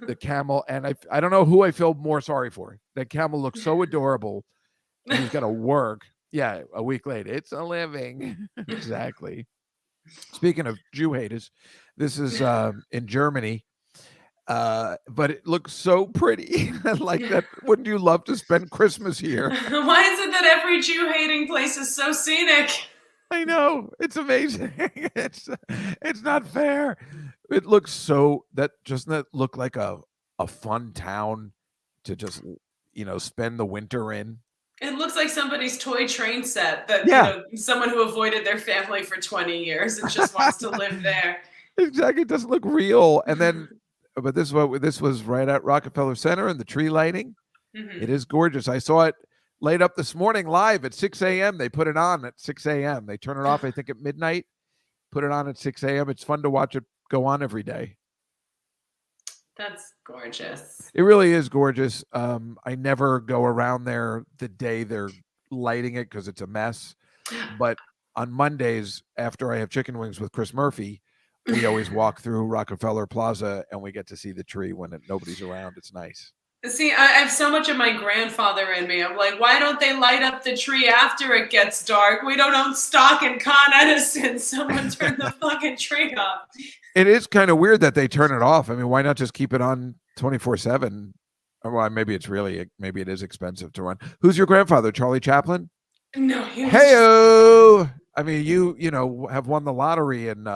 The camel, and I don't know who I feel more sorry for. That camel looks so adorable. And he's got to work. Yeah, a week later. It's a living. Exactly. Speaking of Jew haters, this is in Germany. But it looks so pretty. Like that. Wouldn't you love to spend Christmas here? Why is it that every Jew hating place is so scenic? I know. It's amazing. It's not fair. It looks so doesn't that look like a fun town to just spend the winter in? It looks like somebody's toy train set that someone who avoided their family for 20 years and just wants to live there. Exactly. It doesn't look real. And then, but this was right at Rockefeller Center, and the tree lighting. Mm-hmm. It is gorgeous. I saw it light up this morning live at 6 a.m. They put it on at 6 a.m. They turn it off, I think, at midnight. Put it on at 6 a.m. It's fun to watch it go on every day. That's gorgeous. It really is gorgeous. I never go around there the day they're lighting it because it's a mess. But on Mondays, after I have chicken wings with Chris Murphy, we always walk through Rockefeller Plaza, and we get to see the tree when nobody's around. It's nice. See, I have so much of my grandfather in me. I'm like, why don't they light up the tree after it gets dark? We don't own stock in Con Edison. Someone turn the fucking tree off. It is kind of weird that they turn it off. I mean, why not just keep it on 24/7? Well, maybe it is expensive to run. Who's your grandfather? Charlie Chaplin? No, he was Hey, I mean, you have won the lottery in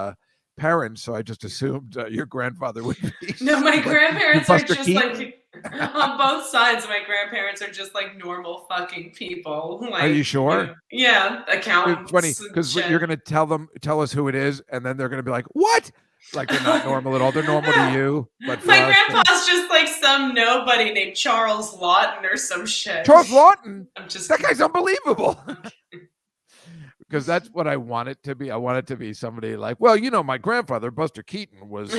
parents, so I just assumed your grandfather would be. No, my grandparents are Buster just Keaton? like on both sides. My grandparents are just like normal fucking people. Like, Are you sure? Yeah, accountants. It's funny because you're going to tell us who it is, and then they're going to be like, "What?" Like they're not normal at all. They're normal to you, but my grandpa's just like some nobody named Charles Lawton or some shit. Charles Lawton. I'm just That guy's unbelievable. Because that's what I want it to be. I want it to be somebody like, well, my grandfather, Buster Keaton, was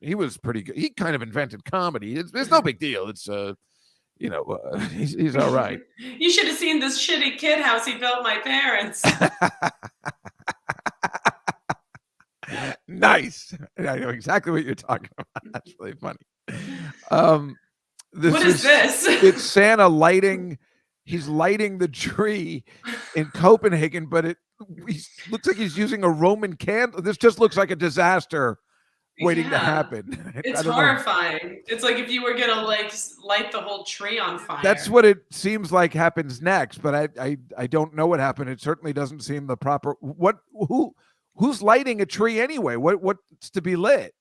he was pretty good. He kind of invented comedy. It's no big deal. It's he's all right. You should have seen this shitty kid house he built my parents. Nice. I know exactly what you're talking about. That's really funny. What is this? It's Santa lighting. He's lighting the tree in Copenhagen, but he looks like he's using a Roman candle. This just looks like a disaster waiting to happen. It's horrifying. It's like if you were gonna light the whole tree on fire. That's what it seems like happens next, but I don't know what happened. It certainly doesn't seem the proper. Who's lighting a tree anyway? What's to be lit?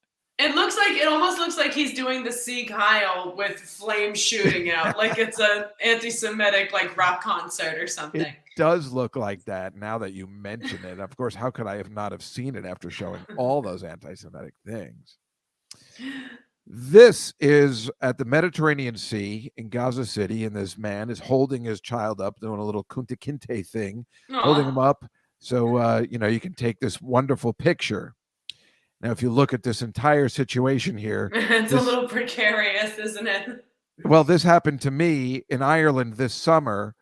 It almost looks like he's doing the Sieg Heil with flames shooting out, like it's an anti-Semitic like rock concert or something. It does look like that now that you mention it. Of course, how could I have not have seen it after showing all those anti-Semitic things? This is at the Mediterranean Sea in Gaza City, and this man is holding his child up, doing a little kunta kinte thing, holding him up so you can take this wonderful picture. Now, if you look at this entire situation here, it's a little precarious, isn't it? Well, this happened to me in Ireland this summer.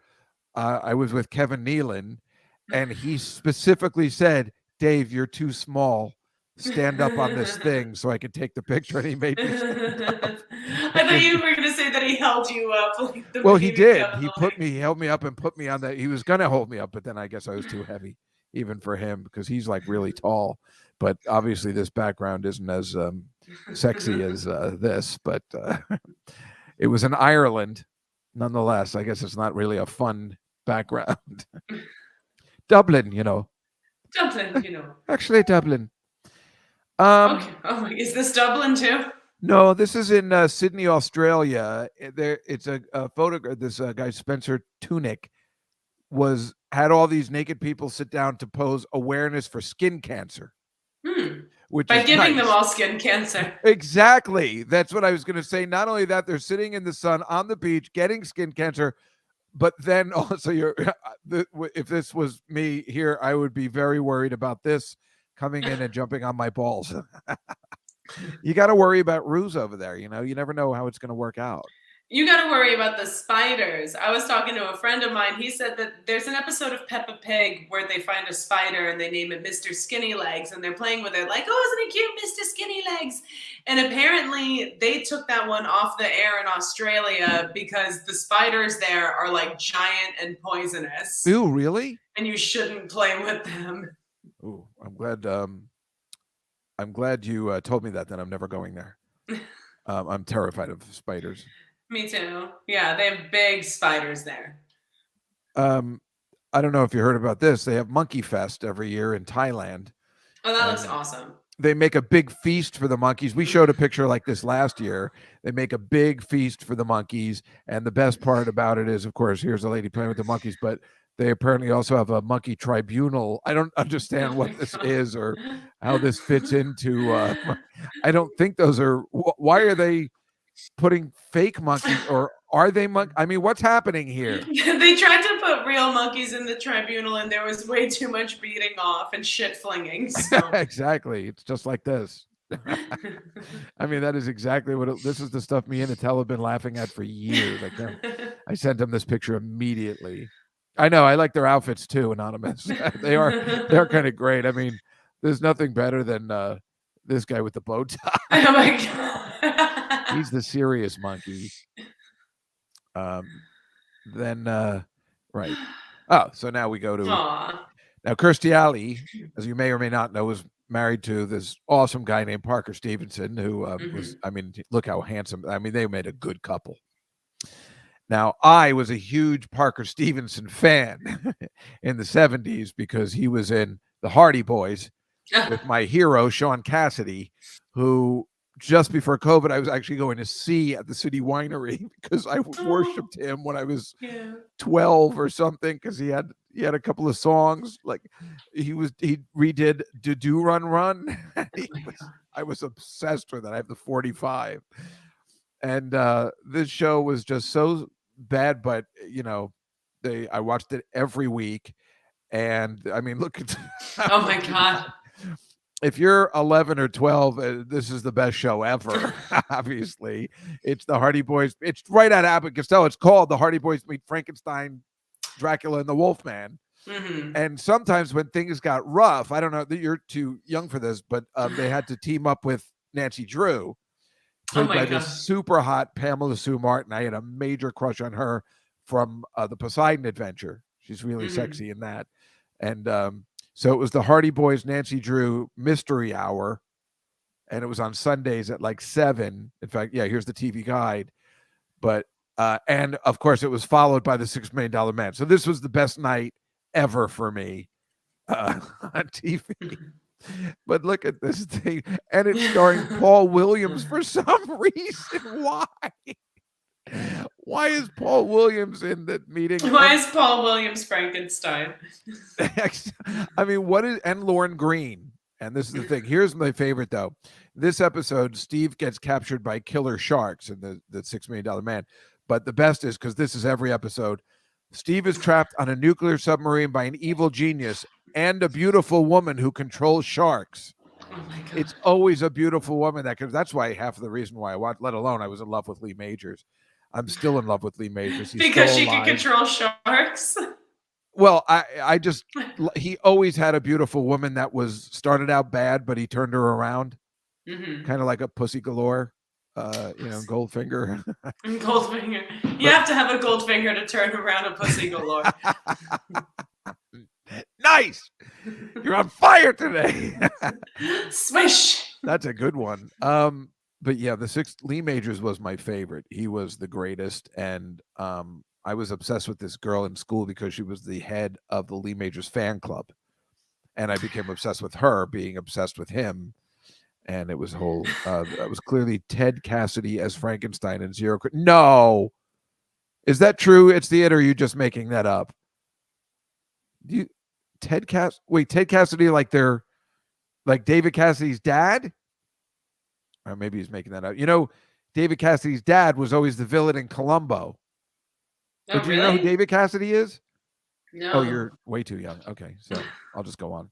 I was with Kevin Nealon, and he specifically said, "Dave, you're too small. Stand up on this thing so I could take the picture." And he made me stand up. I thought you were going to say that he held you up. Well, he did. He held me up and put me on that. He was going to hold me up, but then I guess I was too heavy even for him because he's like really tall. But obviously this background isn't as sexy as this, but it was in Ireland nonetheless. I guess it's not really a fun background. Dublin. Actually, Dublin. Okay. Oh, is this Dublin too? No, this is in Sydney, Australia. It's a photograph. This guy, Spencer Tunick, had all these naked people sit down to pose awareness for skin cancer. By giving them all skin cancer. Exactly. That's what I was going to say. Not only that, they're sitting in the sun on the beach getting skin cancer, but then also if this was me here, I would be very worried about this coming in and jumping on my balls. You got to worry about ruse over there. You never know how it's going to work out. You got to worry about the spiders. I was talking to a friend of mine. He said that there's an episode of Peppa Pig where they find a spider and they name it Mr. Skinny Legs, and they're playing with it like, oh, isn't it cute, Mr. Skinny Legs? And apparently they took that one off the air in Australia because the spiders there are like giant and poisonous. Ew, really? And you shouldn't play with them. Ooh, I'm glad you told me that. Then I'm never going there. I'm terrified of spiders. Me too. Yeah, they have big spiders there. I don't know if you heard about this. They have Monkey Fest every year in Thailand. Oh, that looks awesome. They make a big feast for the monkeys. We showed a picture like this last year. They make a big feast for the monkeys. And the best part about it is, of course, here's a lady playing with the monkeys, but they apparently also have a monkey tribunal. I don't understand what this is or how this fits into. I don't think those are. Why are they putting fake monkeys, or are they I mean, what's happening here? They tried to put real monkeys in the tribunal, and there was way too much beating off and shit flinging. So. Exactly. It's just like this. I mean, that is exactly what this is. The stuff me and Attell have been laughing at for years. I sent him this picture immediately. I know. I like their outfits too, Anonymous. They're kind of great. I mean, there's nothing better than this guy with the bow tie. Oh my God. He's the serious monkey. Right. Oh, so now we go to now Kirstie Alley, as you may or may not know, was married to this awesome guy named Parker Stevenson, who was, I mean, look how handsome. I mean, they made a good couple. Now, I was a huge Parker Stevenson fan in the 70s because he was in the Hardy Boys with my hero, Sean Cassidy, who just before COVID, I was actually going to see at the City Winery because I worshipped him when I was 12 or something, because he had a couple of songs. Like he redid Do Run Run. I was obsessed with it. I have the 45. And this show was just so bad, but I watched it every week. And I mean, look at oh my God. If you're 11 or 12, this is the best show ever. Obviously, it's the Hardy Boys. It's right out of Abbott and Costello. It's called The Hardy Boys Meet Frankenstein, Dracula, and the Wolfman. Mm-hmm. And sometimes when things got rough, I don't know that you're too young for this, but they had to team up with Nancy Drew, played by this super hot Pamela Sue Martin. I had a major crush on her from the Poseidon Adventure. She's really sexy in that. And so it was the Hardy Boys, Nancy Drew Mystery Hour, and it was on Sundays at like 7. In fact, here's the TV guide. But and of course, it was followed by the $6 Million Man. So this was the best night ever for me on TV. But look at this thing, and it's starring Paul Williams for some reason. Why is Paul Williams in that meeting? Why is Paul Williams Frankenstein? I mean, and Lauren Green. And this is the thing. Here's my favorite, though. This episode, Steve gets captured by killer sharks in the $6 Million Man. But the best is, because this is every episode, Steve is trapped on a nuclear submarine by an evil genius and a beautiful woman who controls sharks. Oh my God. It's always a beautiful woman that's why half of the reason why I watched, let alone I was in love with Lee Majors. I'm still in love with Lee Majors. Because she can control sharks. Well, he always had a beautiful woman that started out bad, but he turned her around. Mm-hmm. Kind of like a Pussy Galore, Goldfinger. Goldfinger. You have to have a Goldfinger to turn around a Pussy Galore. Nice. You're on fire today. Swish. That's a good one. But yeah, Lee Majors was my favorite. He was the greatest. And I was obsessed with this girl in school because she was the head of the Lee Majors fan club. And I became obsessed with her being obsessed with him. And it was that was clearly Ted Cassidy as Frankenstein in Zero. No. Is that true? It's the it, or are you just making that up? Ted Cassidy, like David Cassidy's dad? Or maybe he's making that up. David Cassidy's dad was always the villain in Columbo. Oh, do you know who David Cassidy is? No. Oh, you're way too young. Okay, so I'll just go on.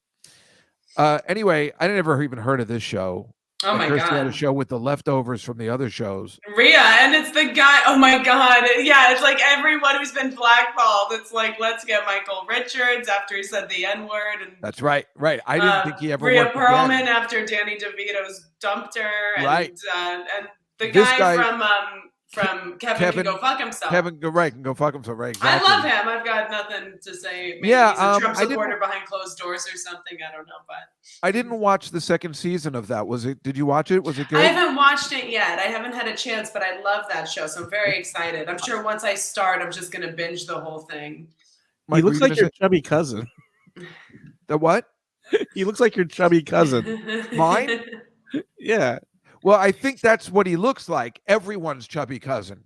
Anyway, I never even heard of this show. Oh my God. He had a show with the leftovers from the other shows. Rhea, and it's the guy. Oh my God. Yeah, it's like everyone who's been blackballed. It's like, let's get Michael Richards after he said the N-word. And that's right. I didn't think he ever Rhea Perlman after Danny DeVito's dumped her. And, right. And the guy from Kevin Can Go Fuck Himself. Can go fuck himself, right? Exactly. I love him. I've got nothing to say. Maybe he's a Trump supporter behind closed doors or something. I don't know, but I didn't watch the second season of that. Did you watch it? Was it good? I haven't watched it yet. I haven't had a chance, but I love that show, so I'm very excited. I'm sure once I start, I'm just gonna binge the whole thing. He looks like your chubby cousin. The what? He looks like your chubby cousin. Mine? Yeah. Well, I think that's what he looks like. Everyone's chubby cousin.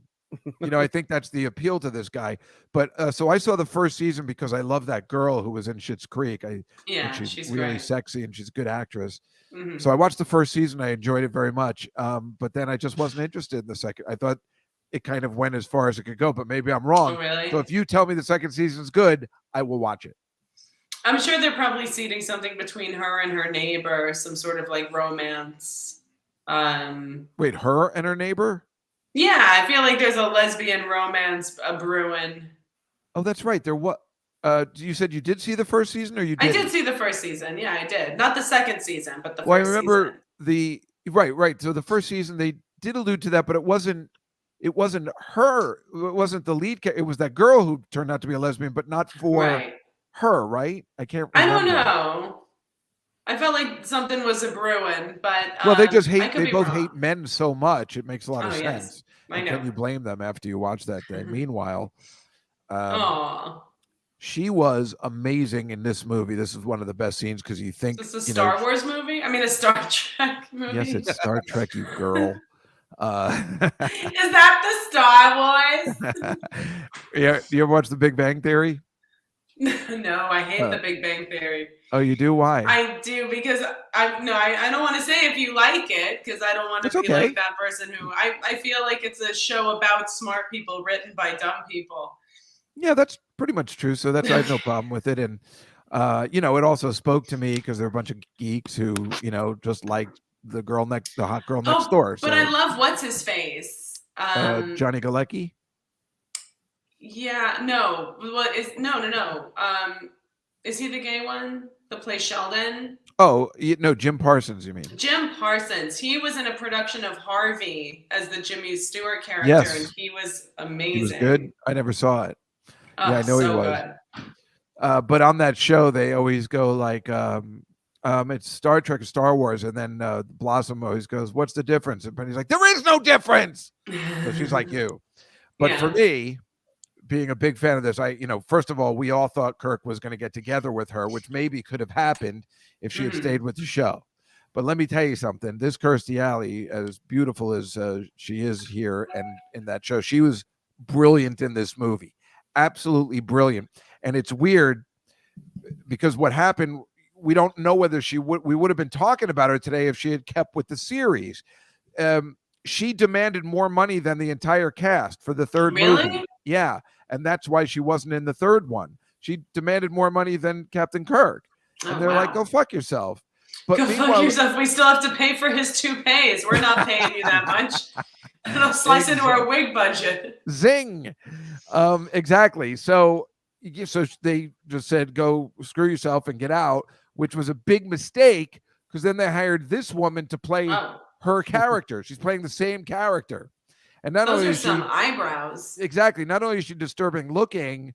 I think that's the appeal to this guy. But so I saw the first season because I love that girl who was in Schitt's Creek. She's really sexy and she's a good actress. Mm-hmm. So I watched the first season. I enjoyed it very much. But then I just wasn't interested in the second. I thought it kind of went as far as it could go, but maybe I'm wrong. Oh, really? So if you tell me the second season's good, I will watch it. I'm sure they're probably seeding something between her and her neighbor, some sort of like romance. Wait, her and her neighbor? Yeah, I feel like there's a lesbian romance brewing. Oh, that's right. There what? You said you did see the first season, or you did? I did see the first season. Yeah, I did. Not the second season, but the first season. Well, I remember right. So the first season they did allude to that, but it wasn't her. It wasn't the lead. It was that girl who turned out to be a lesbian, but not for her. Right? I can't remember. I don't know. I felt like something was a brewing, but well, they just hate. They both hate men so much. It makes a lot of sense. Yes. I And know. can you blame them after you watch that thing? Meanwhile, Oh, she was amazing in this movie. This is one of the best scenes because you think, is this a Star Wars movie? I mean, a Star Trek movie. Yes, it's Star Trek, you girl. Is that the Star Wars? Yeah, you ever watch The Big Bang Theory? No, I hate The Big Bang Theory. Oh, you do? Why? I do because I don't want to say if you like it because I don't want to be okay. like that person who I feel like it's a show about smart people written by dumb people. Yeah, that's pretty much true. So I have no problem with it. And it also spoke to me because they're a bunch of geeks who, just like the hot girl next door. But I love what's his face. Johnny Galecki. Yeah, no. What is no. Is he the gay one that plays Sheldon? Oh, no, Jim Parsons, you mean? Jim Parsons. He was in a production of Harvey as the Jimmy Stewart character, yes. and he was amazing. He was good. I never saw it. Oh, yeah, I know so he was. Good. But on that show, they always go like, it's Star Trek or Star Wars, and then Blossom always goes, "What's the difference?" And Penny's like, "There is no difference." So she's like you. But for me, being a big fan of this, first of all, we all thought Kirk was going to get together with her, which maybe could have happened if she had stayed with the show. But let me tell you something. This Kirstie Alley, as beautiful as she is here and in that show, she was brilliant in this movie. Absolutely brilliant. And it's weird because what happened, we don't know whether we would have been talking about her today if she had kept with the series. She demanded more money than the entire cast for the third movie. Yeah. And that's why she wasn't in the third one. She demanded more money than Captain Kirk. And they're like, go fuck yourself. But go fuck yourself. We still have to pay for his toupees. We're not paying you that much. It'll slice into our wig budget. Zing. Exactly. So they just said, go screw yourself and get out, which was a big mistake because then they hired this woman to play her character. She's playing the same character. And not those only are some eyebrows. Exactly. Not only is she disturbing looking,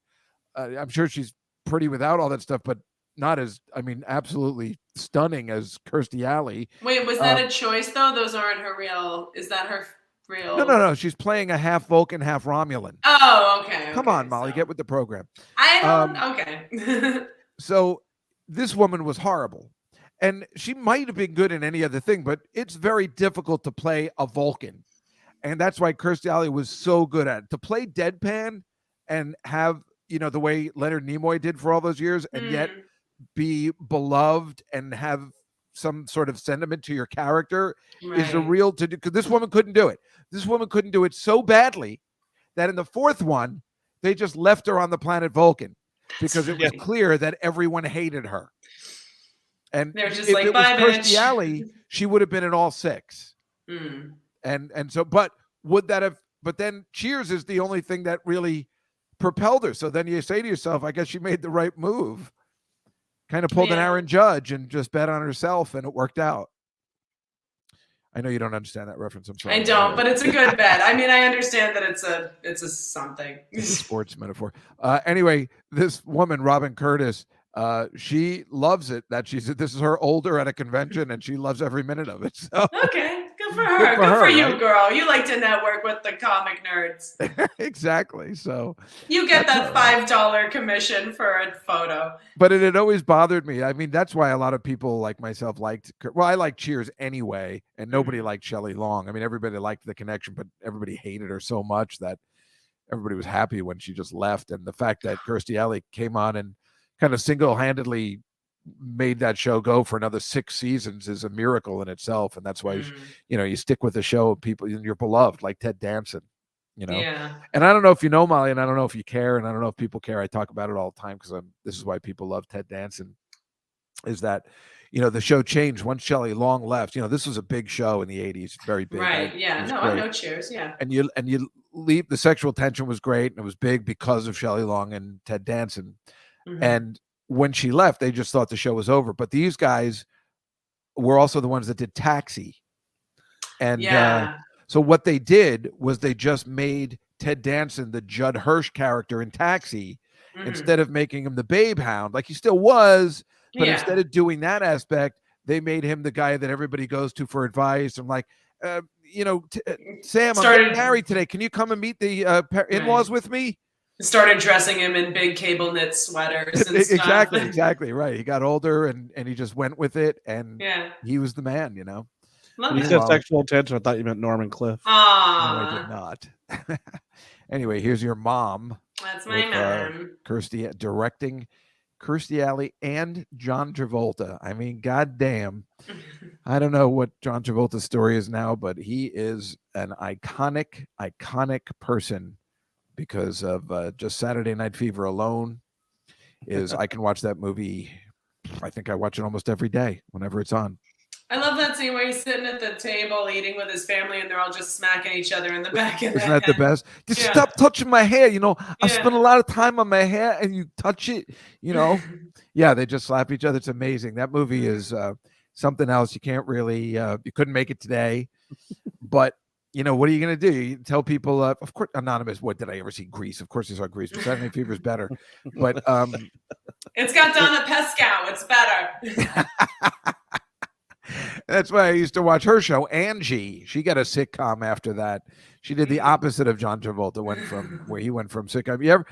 I'm sure she's pretty without all that stuff, but not as, absolutely stunning as Kirstie Alley. Wait, was that a choice though? Those aren't her real. Is that her real? No. She's playing a half Vulcan, half Romulan. Oh, okay. Come on, Molly, get with the program. I don't. Okay. So this woman was horrible. And she might have been good in any other thing, but it's very difficult to play a Vulcan. And that's why Kirstie Alley was so good at it. To play deadpan and have, the way Leonard Nimoy did for all those years and yet be beloved and have some sort of sentiment to your character is a real to do. Because this woman couldn't do it. This woman couldn't do it so badly that in the fourth one, they just left her on the planet Vulcan because it was clear that everyone hated her. And they're just if like, it was bye, Kirstie bitch. Alley, she would have been in all six. And so, but would that have, but then Cheers is the only thing that really propelled her. So then you say to yourself, I guess she made the right move. Kind of pulled an Aaron Judge and just bet on herself, and it worked out. I know you don't understand that reference. I'm sorry. I don't, but it's a good bet. I understand that it's a something. It's a sports metaphor. Anyway, this woman, Robin Curtis, she loves it that this is her older at a convention and she loves every minute of it. So. Okay. Good for her. Good for you, right? Girl. You like to network with the comic nerds. Exactly. So you get that $5 commission for a photo. But it had always bothered me. That's why a lot of people like myself liked. Well, I like Cheers anyway, and nobody liked Shelley Long. Everybody liked the connection, but everybody hated her so much that everybody was happy when she just left. And the fact that Kirstie Alley came on and kind of single-handedly made that show go for another 6 seasons is a miracle in itself. And that's why, you stick with the show, people, you're beloved, like Ted Danson, Yeah. And I don't know if you know, Molly, and I don't know if you care, and I don't know if people care. I talk about it all the time because this is why people love Ted Danson, is that, the show changed once Shelley Long left. This was a big show in the 80s, very big. Right. Yeah. No, great. I know Cheers. Yeah. And you leave, the sexual tension was great, and it was big because of Shelley Long and Ted Danson. And when she left, they just thought the show was over. But these guys were also the ones that did Taxi. And so what they did was they just made Ted Danson the Judd Hirsch character in Taxi instead of making him the babe hound. Like he still was, but instead of doing that aspect, they made him the guy that everybody goes to for advice. And Sam, I'm Started- getting married today. Can you come and meet the in-laws with me? Started dressing him in big cable knit sweaters and stuff. Exactly. Right. He got older and he just went with it, and Yeah. he was the man, Love When you it. said sexual attention, I thought you meant Norman Cliff. No, I did not. Anyway, here's your mom. That's my mom. Kirstie directing Kirstie Alley and John Travolta. I mean, goddamn. I don't know what John Travolta's story is now, but he is an iconic person because of just Saturday Night Fever alone. I can watch that movie. I think I watch it almost every day whenever it's on. I love that scene where he's sitting at the table eating with his family and they're all just smacking each other in the back of the Isn't that the head. best? Just stop touching my hair. I Yeah. spend a lot of time on my hair and you touch it, Yeah, they just slap each other. It's amazing. That movie is something else. You can't really, you couldn't make it today. But, what are you going to do? You tell people, of course, Anonymous, what did I ever see? Grease. Of course, I saw Grease, but Saturday Night Fever is better. But it's got Donna Pescow. It's better. That's why I used to watch her show, Angie. She got a sitcom after that. She did the opposite of John Travolta, where he went from sitcom.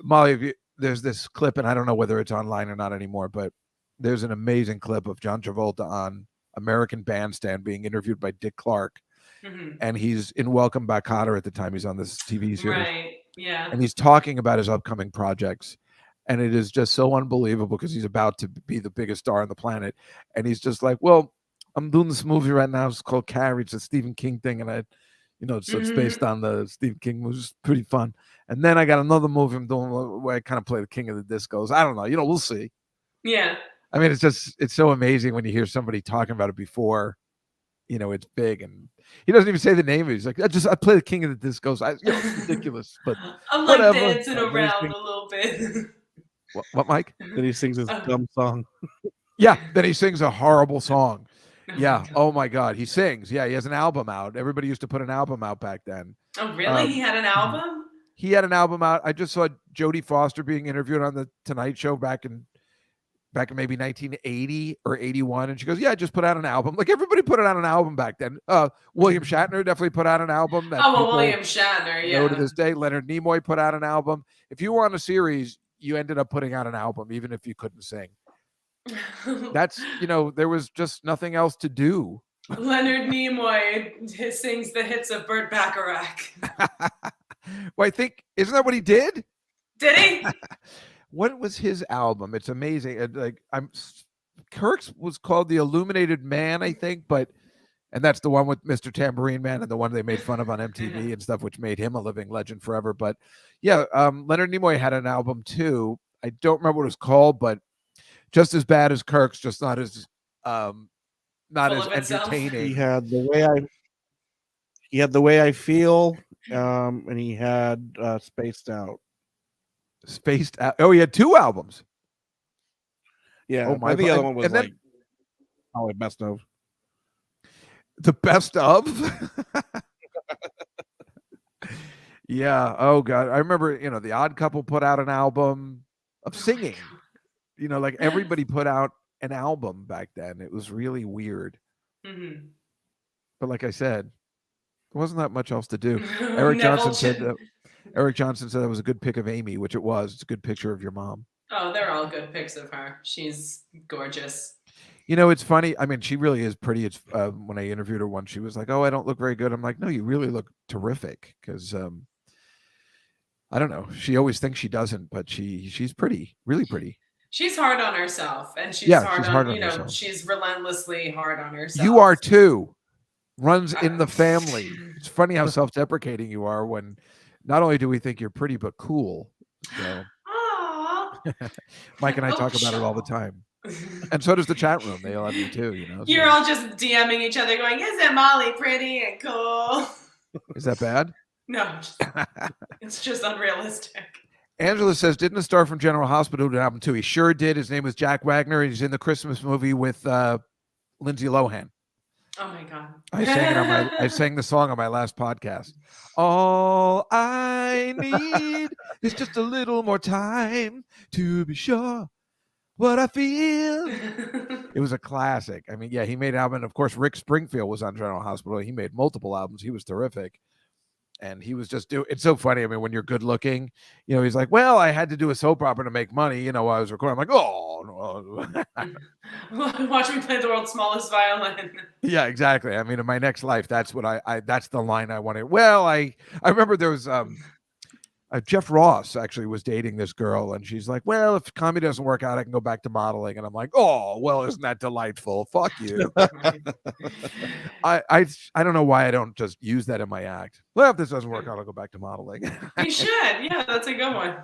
Molly, there's this clip, and I don't know whether it's online or not anymore, but there's an amazing clip of John Travolta on American Bandstand being interviewed by Dick Clark. Mm-hmm. And he's in Welcome Back, Kotter at the time. He's on this TV series. Right, yeah. And he's talking about his upcoming projects. And it is just so unbelievable because he's about to be the biggest star on the planet. And he's just like, well, I'm doing this movie right now. It's called Carrie. It's a Stephen King thing. And so it's based on the Stephen King, which is pretty fun. And then I got another movie I'm doing where I kind of play the king of the discos. I don't know. We'll see. Yeah. I mean, it's so amazing when you hear somebody talking about it before, it's big. And he doesn't even say the name of it. He's like, I play the king of the discos. It's ridiculous. But I'm whatever. like dancing around a little bit. What, Mike? Then he sings his dumb song. Yeah, then he sings a horrible song. Yeah. Oh my God. He sings. Yeah, he has an album out. Everybody used to put an album out back then. Oh, really? He had an album? He had an album out. I just saw Jodie Foster being interviewed on the Tonight Show back in maybe 1980 or 81. And she goes, yeah, I just put out an album. Like everybody put out an album back then. William Shatner definitely put out an album. William Shatner, yeah. To this day, Leonard Nimoy put out an album. If you were on a series, you ended up putting out an album, even if you couldn't sing. That's, there was just nothing else to do. Leonard Nimoy sings the hits of Burt Bacharach. Well, I think, isn't that what he did? Did he? What was his album? It's amazing. Kirk's was called The Illuminated Man, I think, and that's the one with Mr. Tambourine Man and the one they made fun of on MTV and stuff, which made him a living legend forever. But yeah, Leonard Nimoy had an album too. I don't remember what it was called, but just as bad as Kirk's, just not as entertaining. He had the way I feel, and he had Spaced Out. Spaced Out. Oh, he had two albums. Yeah. Oh my! The other one was then, probably best of. The best of. Yeah. Oh God, I remember. The Odd Couple put out an album of singing. Like everybody put out an album back then. It was really weird. Mm-hmm. But like I said, there wasn't that much else to do. Eric Johnson said that was a good pic of Amy, which it was. It's a good picture of your mom. Oh, they're all good pics of her. She's gorgeous. It's funny. I mean, she really is pretty. It's when I interviewed her once, she was like, "Oh, I don't look very good." I'm like, "No, you really look terrific." Because I don't know. She always thinks she doesn't, but she's pretty, really pretty. She's hard on herself, and she's hard on herself. She's relentlessly hard on herself. You are too. Runs in the family. It's funny how self-deprecating you are when not only do we think you're pretty, but cool. So Mike and I talk about it all the time. And so does the chat room. They love you too, You're all just DMing each other going, isn't Molly pretty and cool? Is that bad? No, it's just unrealistic. Angela says, didn't a star from General Hospital do an album too? He sure did. His name was Jack Wagner. He's in the Christmas movie with Lindsay Lohan. Oh my God. I sang the song on my last podcast. All I need is just a little more time to be sure. what I feel. It was a classic. I mean, yeah, he made an album. And of course, Rick Springfield was on General Hospital. He made multiple albums. He was terrific. And he was just doing, it's so funny. I mean, when you're good looking, you know, he's like, well, I had to do a soap opera to make money, you know, while I was recording. I'm like, oh, no. Watch me play the world's smallest violin. Yeah, exactly. I mean, in my next life, that's what I that's the line I wanted. Well, I remember there was, Jeff Ross actually was dating this girl, and she's like, well, if comedy doesn't work out, I can go back to modeling. And I'm like, oh, well, isn't that delightful? Fuck you. I don't know why I don't just use that in my act. Well, if this doesn't work out, I'll go back to modeling. You should. Yeah, that's a good one.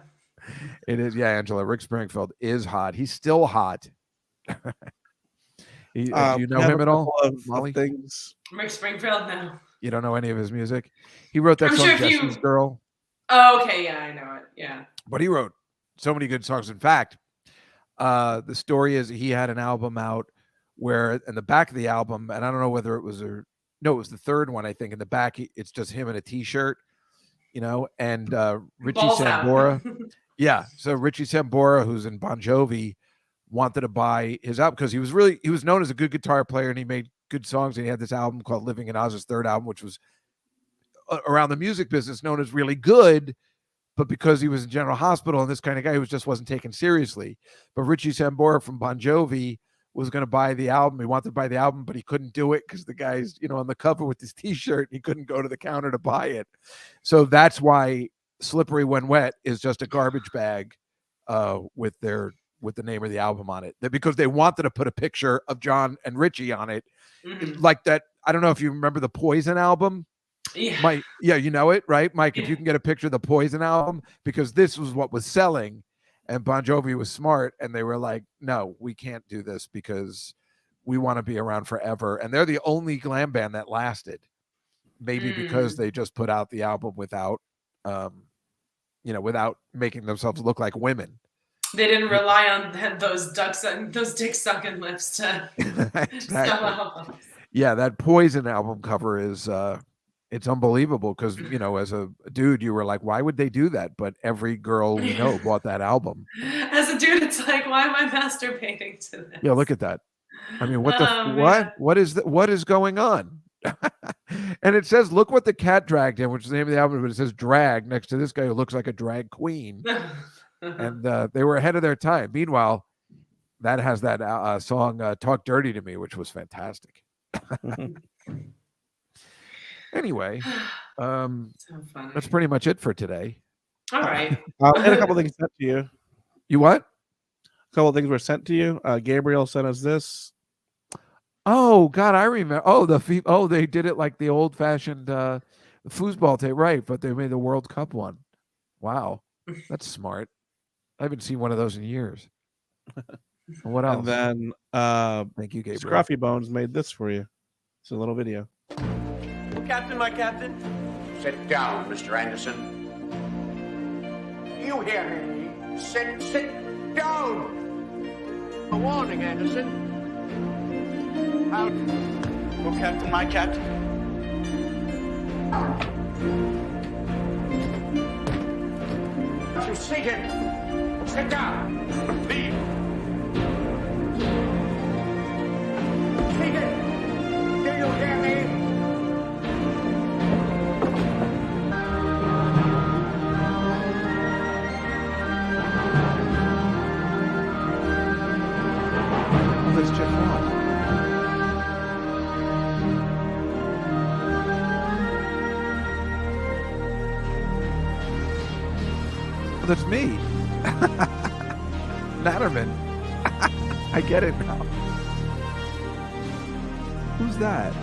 It is. Yeah, Angela. Rick Springfield is hot. He's still hot. Do you know him at all, Molly? Things. Rick Springfield, no. You don't know any of his music? He wrote that I'm song, sure Jesse's Girl. Oh, okay. Yeah, I know it. Yeah. But he wrote so many good songs. In fact, the story is he had an album out where in the back of the album, and I don't know whether it was it was the third one, I think. In the back, it's just him in a t-shirt, you know, and Richie Balls Sambora. out. Yeah. So Richie Sambora, who's in Bon Jovi, wanted to buy his album because he was known as a good guitar player and he made good songs. And he had this album called Living in Oz's third album, which was around the music business known as really good, but because he was in General Hospital and this kind of guy who just wasn't taken seriously. But Richie Sambora from Bon Jovi was going to buy the album. He wanted to buy the album, but he couldn't do it because the guy's, you know, on the cover with his t-shirt, and he couldn't go to the counter to buy it. So that's why Slippery When Wet is just a garbage bag with the name of the album on it. Because they wanted to put a picture of John and Richie on it. Mhm. Like that. I don't know if you remember the Poison album. Yeah. Mike, yeah, you know it, right, Mike? If you can get a picture of the Poison album, because this was what was selling, and Bon Jovi was smart, and they were like, "No, we can't do this because we want to be around forever." And they're the only glam band that lasted, maybe because they just put out the album without, without making themselves look like women. They didn't rely on those dick sucking lips to Exactly. sell albums. Yeah, that Poison album cover is it's unbelievable because, you know, as a dude, you were like, why would they do that? But every girl we know bought that album. As a dude, it's like, why am I masturbating to this? Yeah, look at that. I mean, what man. what is going on? And it says, look what the cat dragged in, which is the name of the album, but it says drag next to this guy who looks like a drag queen. And they were ahead of their time. Meanwhile, that has that song Talk Dirty to Me, which was fantastic. Anyway, So funny. that's pretty much it for today. All right. I had a couple things sent to you. You what? A couple things were sent to you. Gabriel sent us this. Oh God, I remember. Oh, they did it like the old-fashioned foosball tape, right? But they made the World Cup one. Wow, that's smart. I haven't seen one of those in years. What else? And then Thank you, Gabriel. Scruffy Bones made this for you. It's a little video. Captain, my captain. Sit down, Mr. Anderson. You hear me? Sit down. A warning, Anderson. Out. Oh, Captain, my captain. You seated. Sit down. Leave. Seated. Do you hear me? That's Jeff Ross. That's me. Natterman. I get it now. Who's that?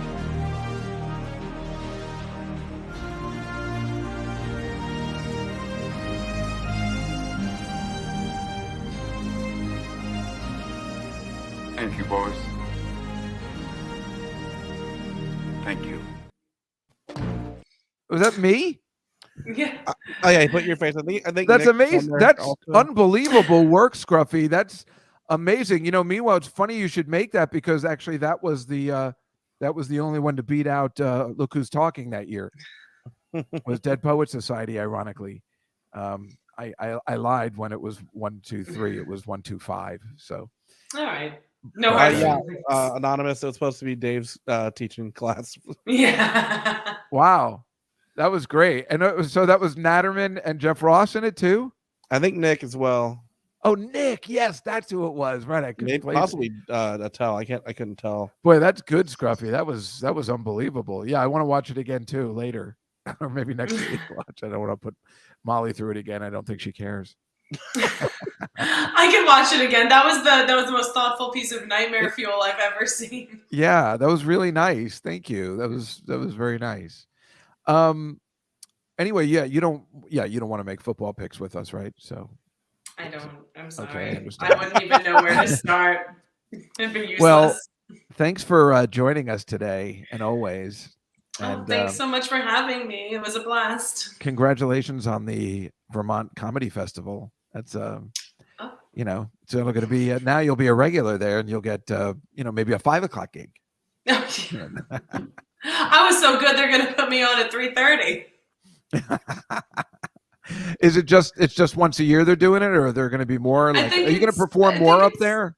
Thank you, boys. Thank you. Was that me? Yeah. Oh yeah, put your face. I think That's Nick's on amazing. there That's also. unbelievable work, Scruffy. That's amazing. You know, meanwhile, it's funny you should make that because actually that was the only one to beat out Look Who's Talking that year. Was Dead Poets Society, ironically. I lied when it was 123. It was 125. So All right. No But, hard yeah, feelings. Anonymous. It was supposed to be Dave's teaching class. Yeah. wow, that was great. And so that was Natterman and Jeff Ross in it too. I think Nick as well. Oh, Nick. Yes, that's who it was. Right. I couldn't Maybe place it. possibly Attell. I couldn't tell. Boy, that's good, Scruffy. That was unbelievable. Yeah, I want to watch it again too later, or maybe next week. Watch. I don't want to put Molly through it again. I don't think she cares. I can watch it again. That was the most thoughtful piece of nightmare fuel I've ever seen. Yeah, that was really nice. Thank you. That was very nice. Anyway, you don't want to make football picks with us, right? So I don't. I'm sorry. Okay, I I understand. wouldn't even know where to start. It'd be useless. Well, thanks for joining us today, and always. And thanks so much for having me. It was a blast. congratulations on the Vermont Comedy Festival. That's it's only going to be now. You'll be a regular there, and you'll get maybe a 5 o'clock gig. I was so good. They're going to put me on at 3:30. Is it it's just once a year they're doing it, or are there going to be more? Like, are you going to perform more up there?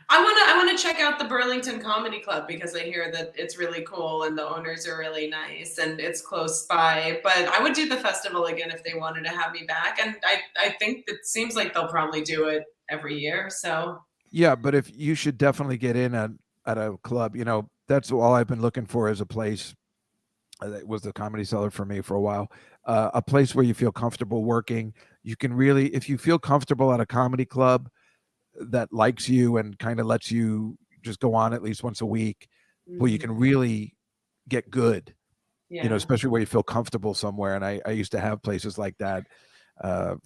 I want to check out the Burlington Comedy Club because I hear that it's really cool and the owners are really nice and it's close by. But I would do the festival again if they wanted to have me back, and I think it seems like they'll probably do it every year. So yeah, but if you should definitely get in at a club, that's all I've been looking for is a place. That was the Comedy Cellar for me for a while. A place where you feel comfortable working. You can really, if you feel comfortable at a comedy club that likes you and kind of lets you just go on at least once a week, well, you can really get good, especially where you feel comfortable somewhere. And I used to have places like that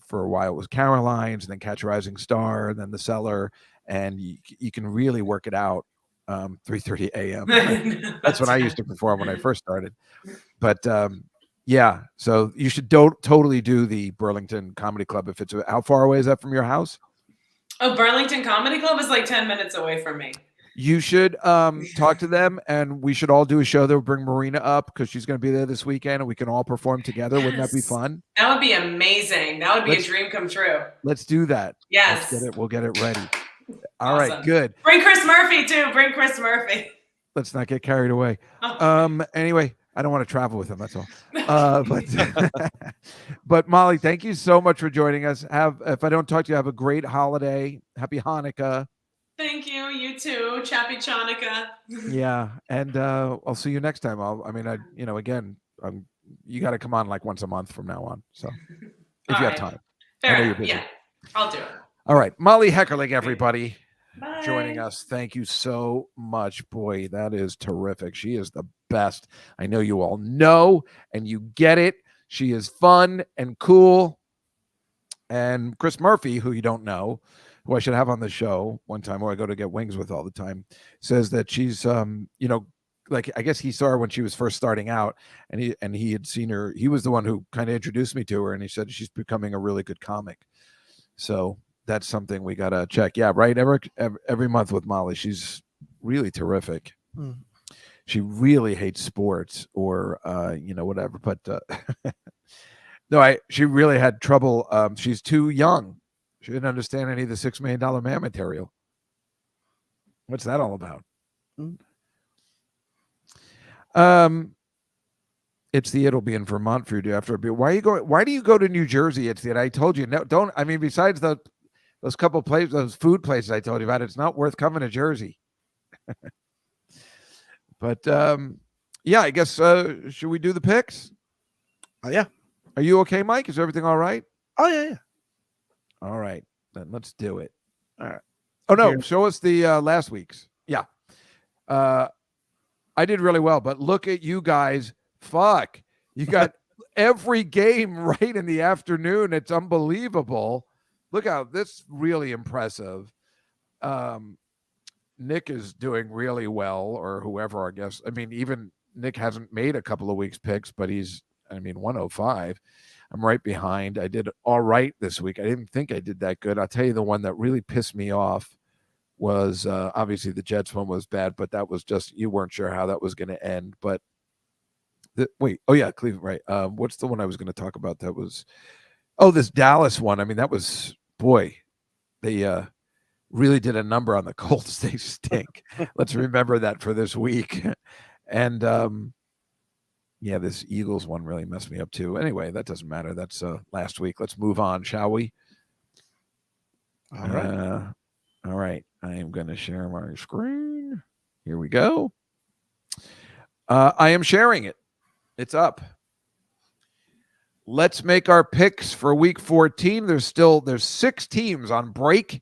for a while. It was Caroline's and then Catch a Rising Star and then the Cellar. And you can really work it out. 3:30 a.m. That's when I used to perform when I first started. But yeah, so you should totally do the Burlington Comedy Club. If it's how far away is that from your house? Oh, Burlington Comedy Club is like 10 minutes away from me. You should talk to them, and we should all do a show. They'll bring Marina up because she's going to be there this weekend, and we can all perform together. Wouldn't that be fun? That would be amazing. That would be a dream come true. Let's do that. Yes. We'll get it ready. All Awesome. right, good. Bring Chris Murphy too. Bring Chris Murphy. Let's not get carried away. Anyway, I don't want to travel with him. That's all. But Molly, thank you so much for joining us. If I don't talk to you, have a great holiday. Happy Hanukkah. Thank you. You too. Chappy Chanukah. Yeah, and I'll see you next time. You got to come on like once a month from now on. So if you have time. Fair I know enough. you're busy. Yeah, I'll do it. All right, Molly Heckerling, everybody. Bye. Joining us. Thank you so much. Boy, that is terrific. She is the best. I know you all know and you get it. She is fun and cool. And Chris Murphy, who you don't know, who I should have on the show one time, who I go to get wings with all the time, says that she's like, I guess he saw her when she was first starting out, and he had seen her. He was the one who kind of introduced me to her, and he said she's becoming a really good comic. So that's something we gotta check. Yeah, right. Every month with Molly, she's really terrific. She really hates sports or whatever. But no, she really had trouble. She's too young. She didn't understand any of the $6 Million Man material. What's that all about? It'll be in Vermont for you after a beer. Why do you go to New Jersey? I told you, no, don't. I mean, besides those couple places, those food places I told you about, it's not worth coming to Jersey. But yeah, I guess should we do the picks? Yeah. Are you okay, Mike? Is everything all right? Oh yeah. All right, then let's do it. All right. Oh no, show us the last week's. Yeah. I did really well, but look at you guys. Fuck. You got every game right in the afternoon. It's unbelievable. Look how this really impressive. Nick is doing really well, or whoever, I guess. I mean, even Nick hasn't made a couple of weeks picks, but he's 105. I'm right behind. I did all right this week. I didn't think I did that good. I'll tell you the one that really pissed me off was obviously the Jets one was bad, but that was just, you weren't sure how that was going to end. But Cleveland, right? What's the one I was going to talk about? That was Oh, this Dallas one. I mean, that was, boy, they really did a number on the Colts. They stink. Let's remember that for this week. And yeah, this Eagles one really messed me up too. Anyway, that doesn't matter. That's last week. Let's move on, shall we? All right. All right. I am going to share my screen. Here we go. I am sharing it. It's up. Let's make our picks for week 14. There's 6 teams on break,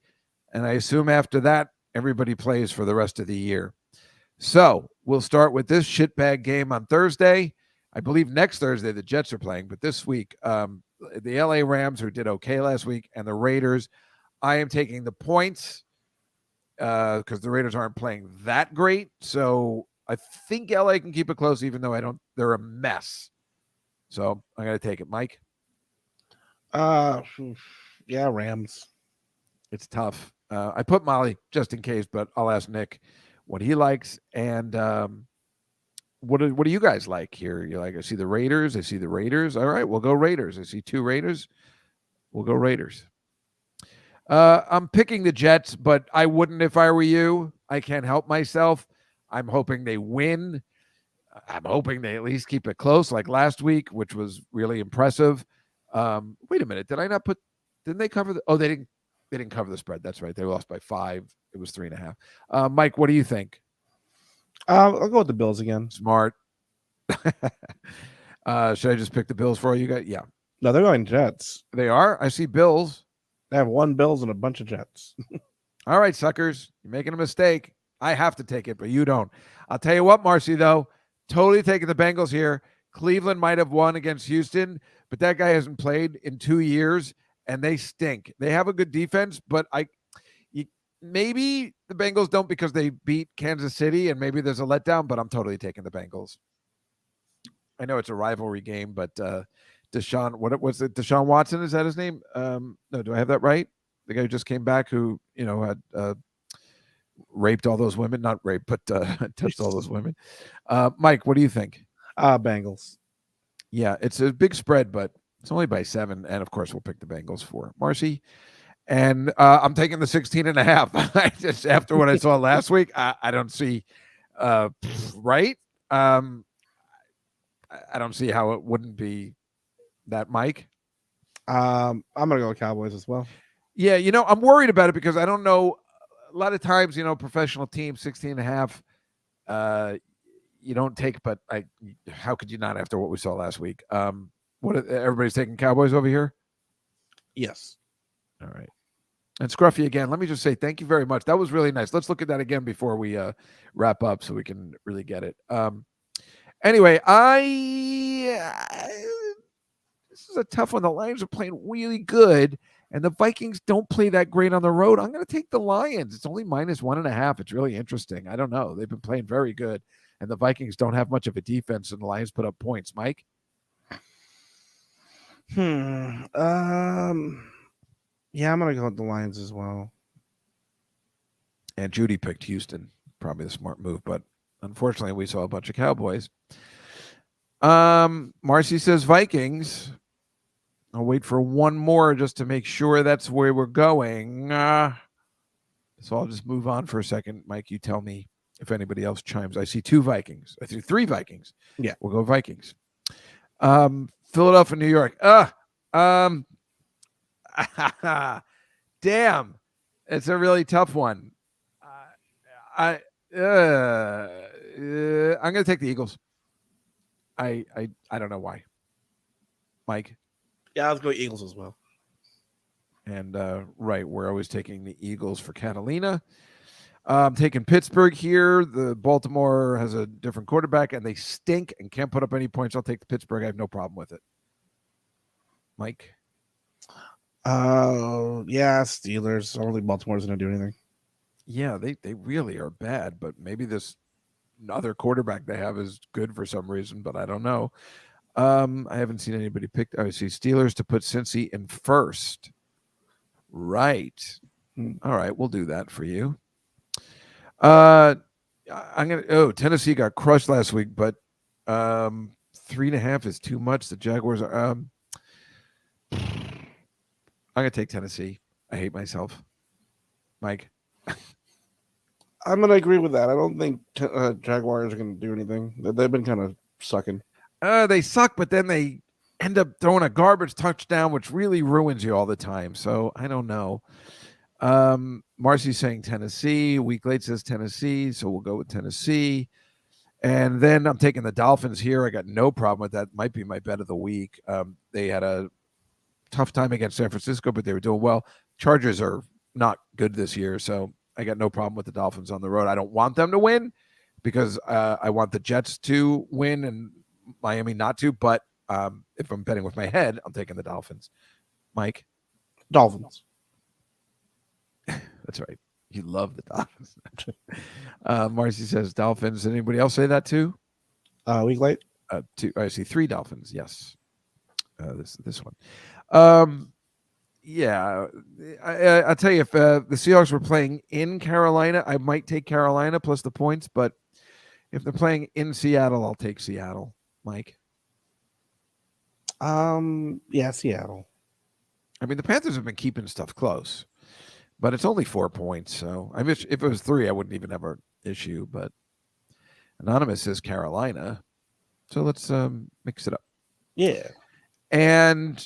and I assume after that everybody plays for the rest of the year. So we'll start with this shitbag game on Thursday. I believe next Thursday the Jets are playing, but this week the LA Rams, who did okay last week, and the Raiders. I am taking the points because the Raiders aren't playing that great. So I think LA can keep it close, even though they're a mess. So I'm going to take it. Mike? Yeah, Rams. It's tough. I put Molly just in case, but I'll ask Nick what he likes. And what do you guys like here? You're like, I see the Raiders. I see the Raiders. All right, we'll go Raiders. I see 2 Raiders. We'll go Raiders. I'm picking the Jets, but I wouldn't if I were you. I can't help myself. I'm hoping they win. I'm hoping they at least keep it close like last week, which was really impressive. Wait a minute. Didn't they cover they didn't cover the spread. That's right. They lost by 5. It was 3.5. Mike, what do you think? I'll go with the Bills again. Smart. Should I just pick the Bills for you guys? Yeah. No, they're going Jets. They are. I see Bills. They have 1 Bills and a bunch of Jets. All right, suckers. You're making a mistake. I have to take it, but you don't. I'll tell you what, Marcy, though. Totally taking the Bengals here. Cleveland might have won against Houston, but that guy hasn't played in 2 years, and they stink. They have a good defense, but maybe the Bengals don't because they beat Kansas City, and maybe there's a letdown, but I'm totally taking the Bengals. I know it's a rivalry game, but Deshaun, what was it? Deshaun Watson, is that his name? No, do I have that right? The guy who just came back who, had raped all those women, not raped, but touched all those women. Mike, what do you think? Bengals. Yeah, it's a big spread, but it's only by 7. And of course, we'll pick the Bengals for Marcy. And I'm taking the 16.5. I just, after what I saw last week, I don't see, right? I don't see how it wouldn't be that, Mike. I'm going to go with Cowboys as well. Yeah, I'm worried about it because I don't know. A lot of times, professional teams, 16.5, you don't take, but how could you not after what we saw last week? Everybody's taking Cowboys over here? Yes. All right. And Scruffy, again, let me just say thank you very much. That was really nice. Let's look at that again before we wrap up so we can really get it. Anyway, this is a tough one. The Lions are playing really good, and the Vikings don't play that great on the road. I'm going to take the Lions. It's only -1.5. It's really interesting. I don't know. They've been playing very good, and the Vikings don't have much of a defense, and the Lions put up points. Mike? Yeah, I'm going to go with the Lions as well. And Judy picked Houston. Probably the smart move, but unfortunately, we saw a bunch of Cowboys. Marcy says Vikings. I'll wait for one more just to make sure that's where we're going. So I'll just move on for a second. Mike, you tell me if anybody else chimes. I see 2 Vikings. I see 3 Vikings. Yeah. We'll go Vikings. Philadelphia, New York. Damn. It's a really tough one. I'm going to take the Eagles. I don't know why. Mike? Yeah, let's go Eagles as well. And right, we're always taking the Eagles for Catalina. I'm taking Pittsburgh here. The Baltimore has a different quarterback, and they stink and can't put up any points. I'll take the Pittsburgh. I have no problem with it. Mike? Yeah, Steelers. I don't think Baltimore's going to do anything. Yeah, they really are bad, but maybe this other quarterback they have is good for some reason, but I don't know. I haven't seen anybody pick. I see Steelers to put Cincy in first. Right. All right, we'll do that for you. Tennessee got crushed last week, but 3.5 is too much. The Jaguars are I'm going to take Tennessee. I hate myself. Mike? I'm going to agree with that. I don't think Jaguars are going to do anything. They've been kind of sucking. They suck, but then they end up throwing a garbage touchdown, which really ruins you all the time. So I don't know. Marcy's saying Tennessee. Week Late says Tennessee, so we'll go with Tennessee. And then I'm taking the Dolphins here. I got no problem with that. Might be my bet of the week. They had a tough time against San Francisco, but they were doing well. Chargers are not good this year, so I got no problem with the Dolphins on the road. I don't want them to win because I want the Jets to win and Miami not to, but if I'm betting with my head, I'm taking the Dolphins. Mike? Dolphins. That's right. You love the Dolphins. Marcy says Dolphins. Anybody else say that too? Week Late? I see 3 Dolphins. Yes. This one. Yeah. I'll tell you, if the Seahawks were playing in Carolina, I might take Carolina plus the points, but if they're playing in Seattle, I'll take Seattle. Mike? Yeah, Seattle. I mean, the Panthers have been keeping stuff close, but it's only 4 points. So I mean, if it was 3, I wouldn't even have an issue. But Anonymous says Carolina, so let's mix it up. Yeah, and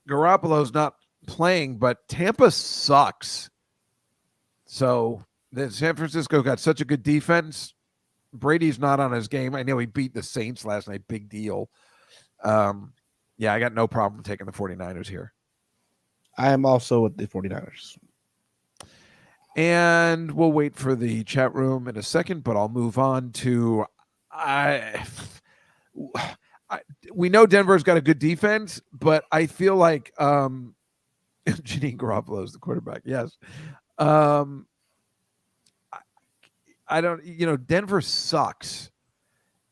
Garoppolo's not playing, but Tampa sucks. So the San Francisco got such a good defense. Brady's not on his game. I know he beat the Saints last night. Big deal. Yeah, I got no problem taking the 49ers here. I am also with the 49ers. And we'll wait for the chat room in a second, but I'll move on to we know Denver's got a good defense, but I feel like Janine Garoppolo is the quarterback. Yes. I don't, Denver sucks.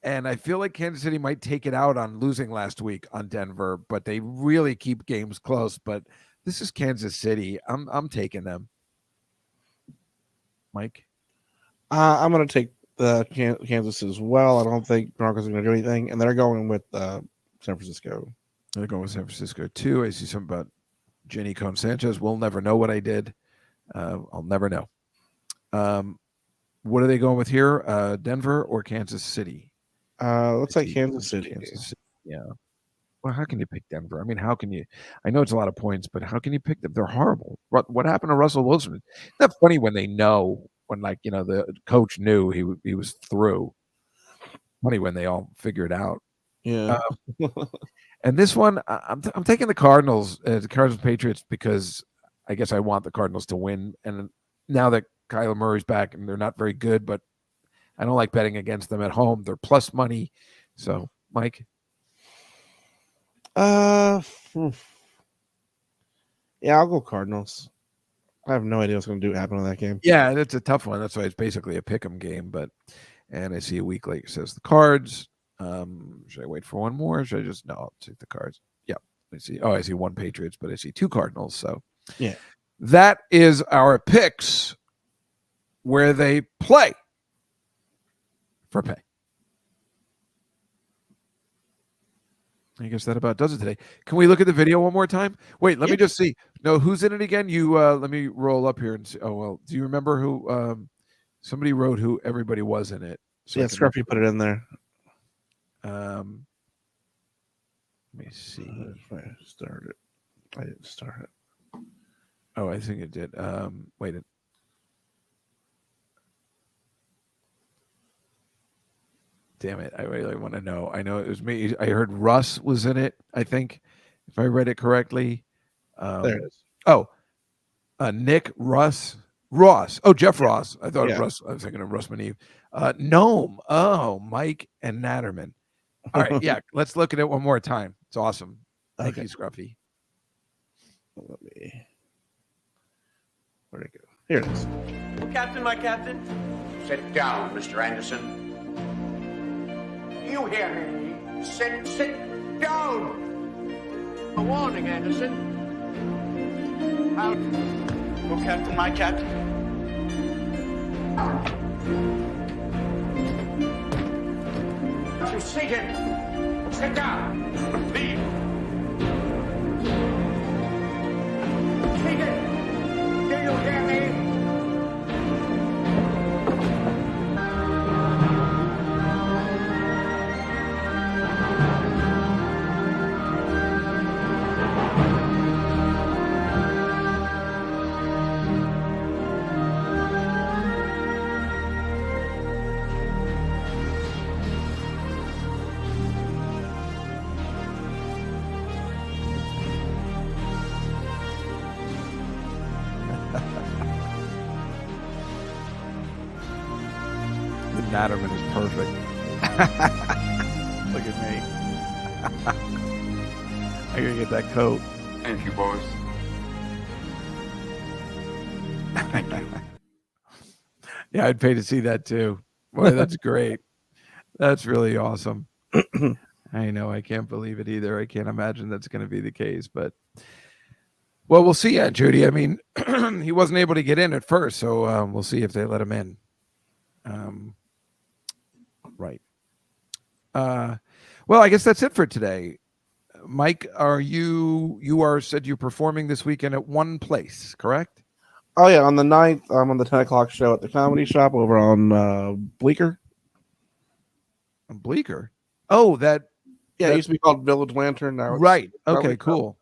And I feel like Kansas City might take it out on losing last week on Denver, but they really keep games close. But this is Kansas City. I'm taking them. Mike? I'm going to take the Kansas as well. I don't think Broncos are going to do anything, and they're going with San Francisco. They're going with San Francisco too. I see something about Jenny Cone Sanchez. We'll never know what I did. I'll never know. What are they going with here? Denver or Kansas City? Looks like Kansas City. Yeah. Well, how can you pick Denver? I mean, how can you? I know it's a lot of points, but how can you pick them? They're horrible. What happened to Russell Wilson? Isn't that funny when they know, when the coach knew he was through. Funny when they all figure it out. Yeah. And this one, I'm taking the Cardinals, the Cardinals Patriots, because I guess I want the Cardinals to win. And now that Kyler Murray's back, and they're not very good, but I don't like betting against them at home. They're plus money. So, Mike? Yeah, I'll go Cardinals. I have no idea what's going to happen in that game. Yeah, it's a tough one. That's why it's basically a pick'em game. And I see a week late says the Cards. Should I wait for one more? Should I just no? I'll take the Cards. Yep. I see one Patriots, but I see 2 Cardinals. So yeah, that is our picks where they play for pay. I guess that about does it today. Can we look at the video one more time? Wait, let me just see. No, who's in it again? You let me roll up here and see. Oh, well, do you remember who somebody wrote who everybody was in it? So yeah, Scruffy put it in there. Let me see. I didn't start it. Oh, I think it did. Wait. Damn it. I really want to know. I know it was me. I heard Russ was in it, I think, if I read it correctly. There it is. Oh, Nick, Ross. Oh, Jeff Ross. I thought Russ. I was thinking of Russ Maneve. Gnome. Oh, Mike and Natterman. All right. Yeah. Let's look at it one more time. It's awesome. Thank you, Scruffy. Where'd it go? Here it is. Captain, my captain. Sit down, Mr. Anderson. You hear me? Sit down. A warning, Anderson. Out. Oh, Captain, my captain. You're seated. Sit down. Leave. Natterman is perfect. Look at me. I gotta get that coat. Thank you, boys. Thank you. Yeah, I'd pay to see that too. Boy, that's great. That's really awesome. I know. I can't believe it either. I can't imagine that's going to be the case, but well, we'll see, Aunt Judy. I mean, he wasn't able to get in at first, so we'll see if they let him in. Right. Well, I guess that's it for today. Mike, you are said you're performing this weekend at one place, correct? Oh yeah, on the 9th, I'm on the 10 o'clock show at the Comedy Shop over on Bleecker. Bleecker. Oh, that. Yeah, it used to be called Village Lantern. Now, Right. Okay. Comedy Cool. Shop.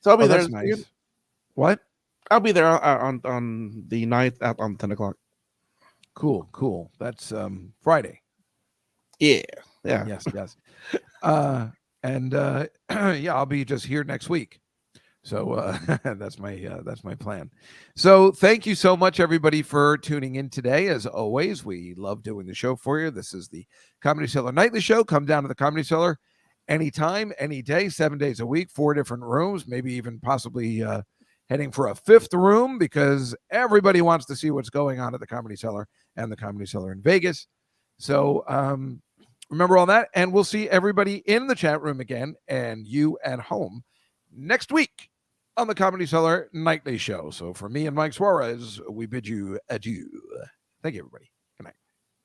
So I'll be there. That's nice. What? I'll be there on the 9th at on 10 o'clock. Cool. That's Friday. Yeah. Yeah. Yes. And yeah, I'll be just here next week. So that's my plan. So thank you so much, everybody, for tuning in today. As always, we love doing the show for you. This is the Comedy Cellar Nightly Show. Come down to the Comedy Cellar anytime, any day, 7 days a week, 4 different rooms, maybe even possibly heading for a 5th room, because everybody wants to see what's going on at the Comedy Cellar and the Comedy Cellar in Vegas. So remember all that, and we'll see everybody in the chat room again and you at home next week on the Comedy Cellar Nightly Show. So for me and Mike Suarez, we bid you adieu. Thank you, everybody.